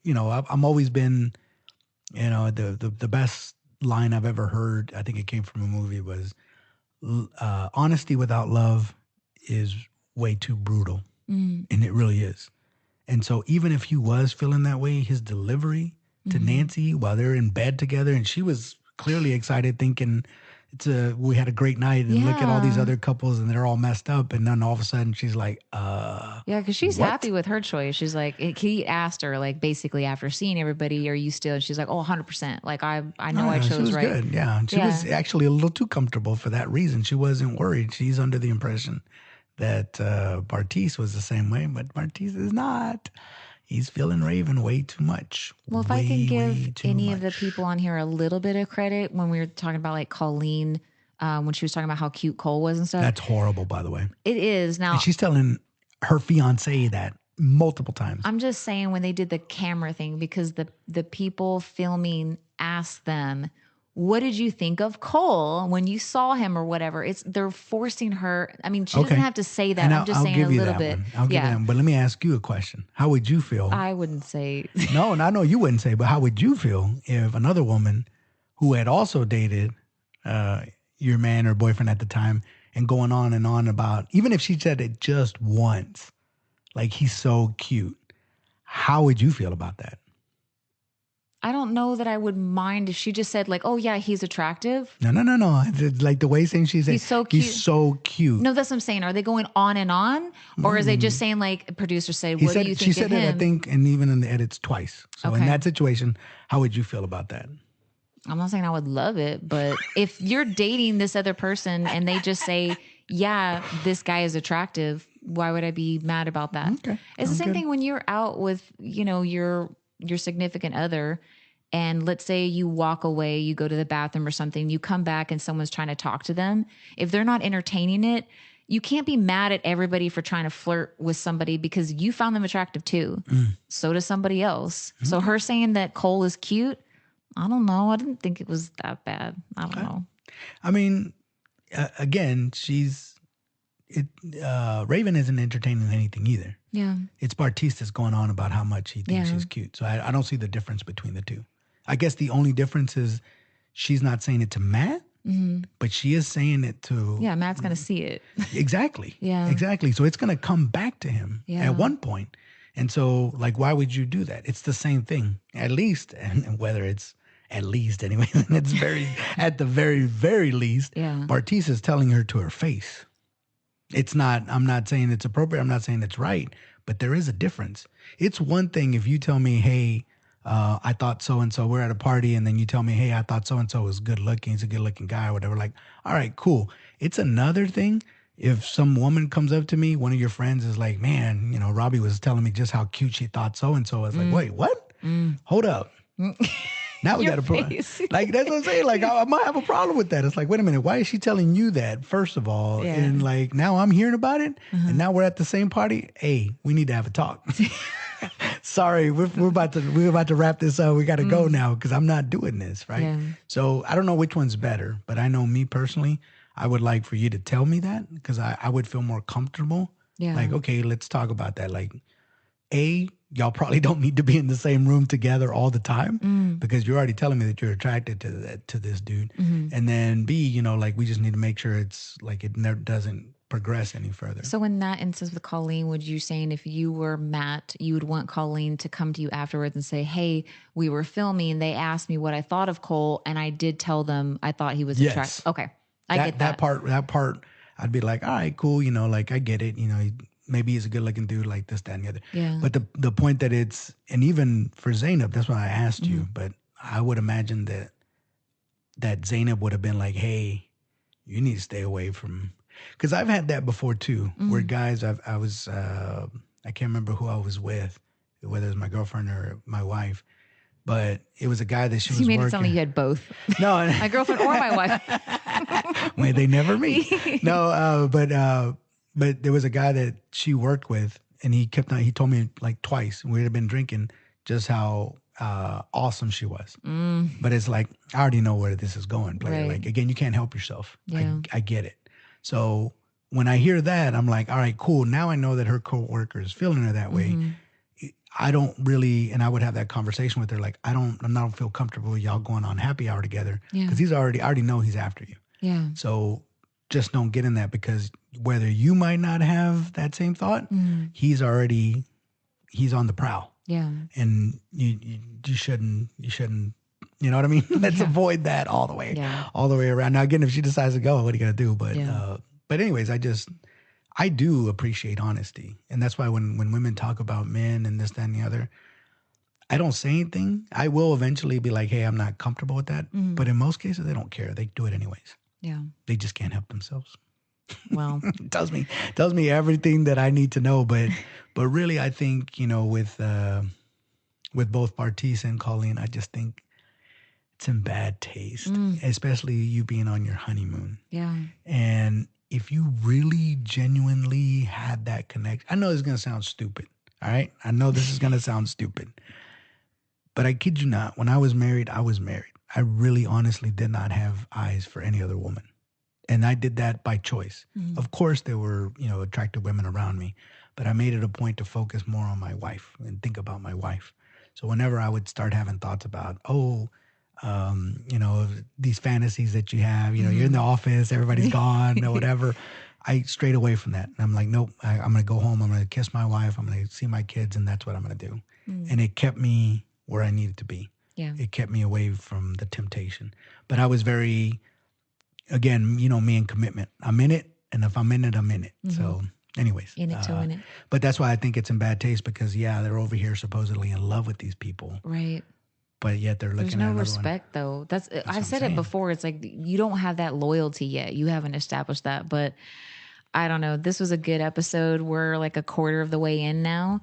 you know, I'm always been, you know, the best line I've ever heard, I think it came from a movie, was honesty without love is way too brutal. And it really is. And so even if he was feeling that way, his delivery to Nancy while they're in bed together, and she was clearly excited thinking we had a great night, and look at all these other couples and they're all messed up, and then all of a sudden she's like, yeah, because she's happy with her choice. She's like, he asked her like basically after seeing everybody, are you still? And she's like, oh, 100%. Like I know I chose she was right. Good. Yeah, she was actually a little too comfortable for that reason. She wasn't worried. She's under the impression that Bartiz was the same way, but Bartiz is not. He's feeling Raven way too much. Well, if I can give any of the people on here a little bit of credit when we were talking about like Colleen, when she was talking about how cute Cole was and stuff. That's horrible, by the way. It is. Now, and she's telling her fiance that multiple times. I'm just saying when they did the camera thing, because the people filming asked them, what did you think of Cole when you saw him or whatever? They're forcing her. I mean, she doesn't have to say that. I'm just saying a little bit. I'll give you that one. But let me ask you a question. How would you feel? I wouldn't say. No, and I know you wouldn't say, but how would you feel if another woman who had also dated your man or boyfriend at the time and going on and on about, even if she said it just once, like he's so cute, how would you feel about that? I don't know that I would mind if she just said like, oh yeah, he's attractive. No. It's like the way saying she said, he's so cute. He's so cute. No, that's what I'm saying. Are they going on and on? Or is they just saying like, producer said, what do you think She said of him? It, I think, and even in the edits twice. So in that situation, how would you feel about that? I'm not saying I would love it, but if you're dating this other person and they just say, yeah, this guy is attractive, why would I be mad about that? Okay. It's the same thing when you're out with, you know, your significant other, and let's say you walk away, you go to the bathroom or something, you come back and someone's trying to talk to them. If they're not entertaining it, you can't be mad at everybody for trying to flirt with somebody because you found them attractive too. So does somebody else. So her saying that Cole is cute, I don't know. I didn't think it was that bad. I don't know. I mean, again, Raven isn't entertaining anything either. Yeah. It's Bartista's going on about how much he thinks she's cute. So I don't see the difference between the two. I guess the only difference is she's not saying it to Matt, but she is saying it to... Yeah, Matt's going to see it. Exactly. Yeah. Exactly. So it's going to come back to him at one point. And so, like, why would you do that? It's the same thing, at least, and whether it's at least anyway, it's at the very, very least, Bartiz is telling her to her face. It's not, I'm not saying it's appropriate. I'm not saying it's right, but there is a difference. It's one thing if you tell me, hey, I thought so-and-so, we're at a party, and then you tell me, hey, I thought so-and-so was good looking. He's a good looking guy or whatever. Like, all right, cool. It's another thing if some woman comes up to me, one of your friends is like, man, you know, Robbie was telling me just how cute she thought so-and-so. I was like, wait, what? Hold up. Now we got a problem. Like, that's what I'm saying. Like, I might have a problem with that. It's like, wait a minute, why is she telling you that, first of all? And like, now I'm hearing about it, and now we're at the same party. Hey, we need to have a talk. Sorry, we're about to wrap this up. We got to go now because I'm not doing this, right? Yeah. So I don't know which one's better, but I know me personally, I would like for you to tell me that because I would feel more comfortable. Yeah. Like, okay, let's talk about that. Like, y'all probably don't need to be in the same room together all the time because you're already telling me that you're attracted to this dude. And then B, you know, like we just need to make sure it's like it never doesn't progress any further. So in that instance with Colleen, would you saying if you were Matt, you would want Colleen to come to you afterwards and say, hey, we were filming. They asked me what I thought of Cole and I did tell them I thought he was attractive. Okay. I get that. That part, I'd be like, all right, cool. You know, like I get it. You know, maybe he's a good looking dude like this, that, and the other. Yeah. But the point that it's, and even for Zainab, that's why I asked you, but I would imagine that that Zainab would have been like, hey, you need to stay away from, because I've had that before too, where guys, I can't remember who I was with, whether it was my girlfriend or my wife, but it was a guy that she was You made working. it sound like you had both. No, my girlfriend or my wife. May they never meet. No, but there was a guy that she worked with, and he told me like twice, we had been drinking, just how awesome she was. But it's like, I already know where this is going, player. Right. Like, again, you can't help yourself. Yeah. I get it. So when I hear that, I'm like, all right, cool. Now I know that her coworker is feeling her that way. I don't really, and I would have that conversation with her. Like, I don't feel comfortable with y'all going on happy hour together, because I already know he's after you. Yeah. So just don't get in that, because whether you might not have that same thought, he's on the prowl. Yeah. And you shouldn't, you know what I mean? Let's avoid that all the way around. Now, again, if she decides to go, what are you going to do? But anyways, I do appreciate honesty. And that's why when women talk about men and this, that, and the other, I don't say anything. I will eventually be like, hey, I'm not comfortable with that. But in most cases, they don't care. They do it anyways. Yeah. They just can't help themselves. Well, It tells me everything that I need to know. But really, I think, with both Bartiz and Colleen, I just think it's in bad taste, especially you being on your honeymoon. Yeah. And if you really genuinely had that connection, I know it's going to sound stupid. All right. I know this is going to sound stupid, but I kid you not. When I was married, I was married. I really honestly did not have eyes for any other woman. And I did that by choice. Of course, there were, attractive women around me, but I made it a point to focus more on my wife and think about my wife. So whenever I would start having thoughts about, these fantasies that you have, you're in the office, everybody's gone or whatever, I strayed away from that. And I'm like, nope, I'm going to go home. I'm going to kiss my wife. I'm going to see my kids, and that's what I'm going to do. And it kept me where I needed to be. Yeah. It kept me away from the temptation. But I was very, again, me and commitment. I'm in it, and if I'm in it, I'm in it. So anyways. In it to win it. But that's why I think it's in bad taste, because, they're over here supposedly in love with these people. Right. But yet they're looking at There's no another respect, though. I've said it before. It's like you don't have that loyalty yet. You haven't established that. But I don't know. This was a good episode. We're like a quarter of the way in now.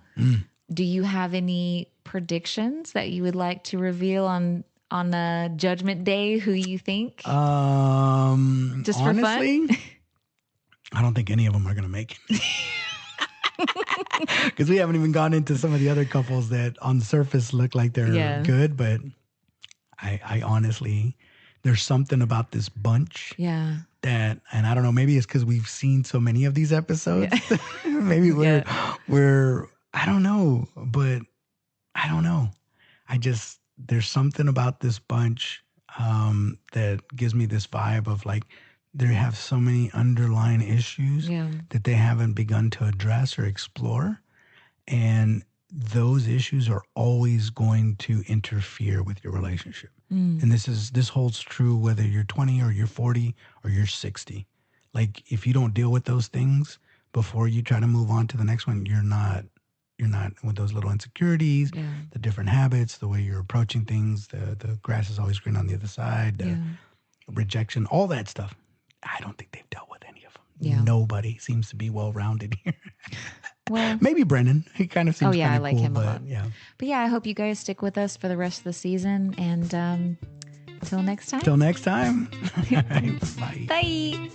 Do you have any predictions that you would like to reveal on the Judgment Day? Who you think? Just honestly, for fun? I don't think any of them are going to make it. Because we haven't even gone into some of the other couples that on the surface look like they're good, but I honestly, there's something about this bunch that, and I don't know, maybe it's because we've seen so many of these episodes. Maybe we're I don't know, but I don't know. There's something about this bunch that gives me this vibe of like, they have so many underlying issues that they haven't begun to address or explore. And those issues are always going to interfere with your relationship. And this holds true whether you're 20 or you're 40 or you're 60. Like, if you don't deal with those things before you try to move on to the next one, you're not with those little insecurities, the different habits, the way you're approaching things, the grass is always green on the other side, the rejection, all that stuff. I don't think they've dealt with any of them. Yeah. Nobody seems to be well-rounded here. Well, maybe Brennan. He kind of seems I cool, like him a but, lot. Yeah. But I hope you guys stick with us for the rest of the season. And until next time. Till next time. Bye. Bye.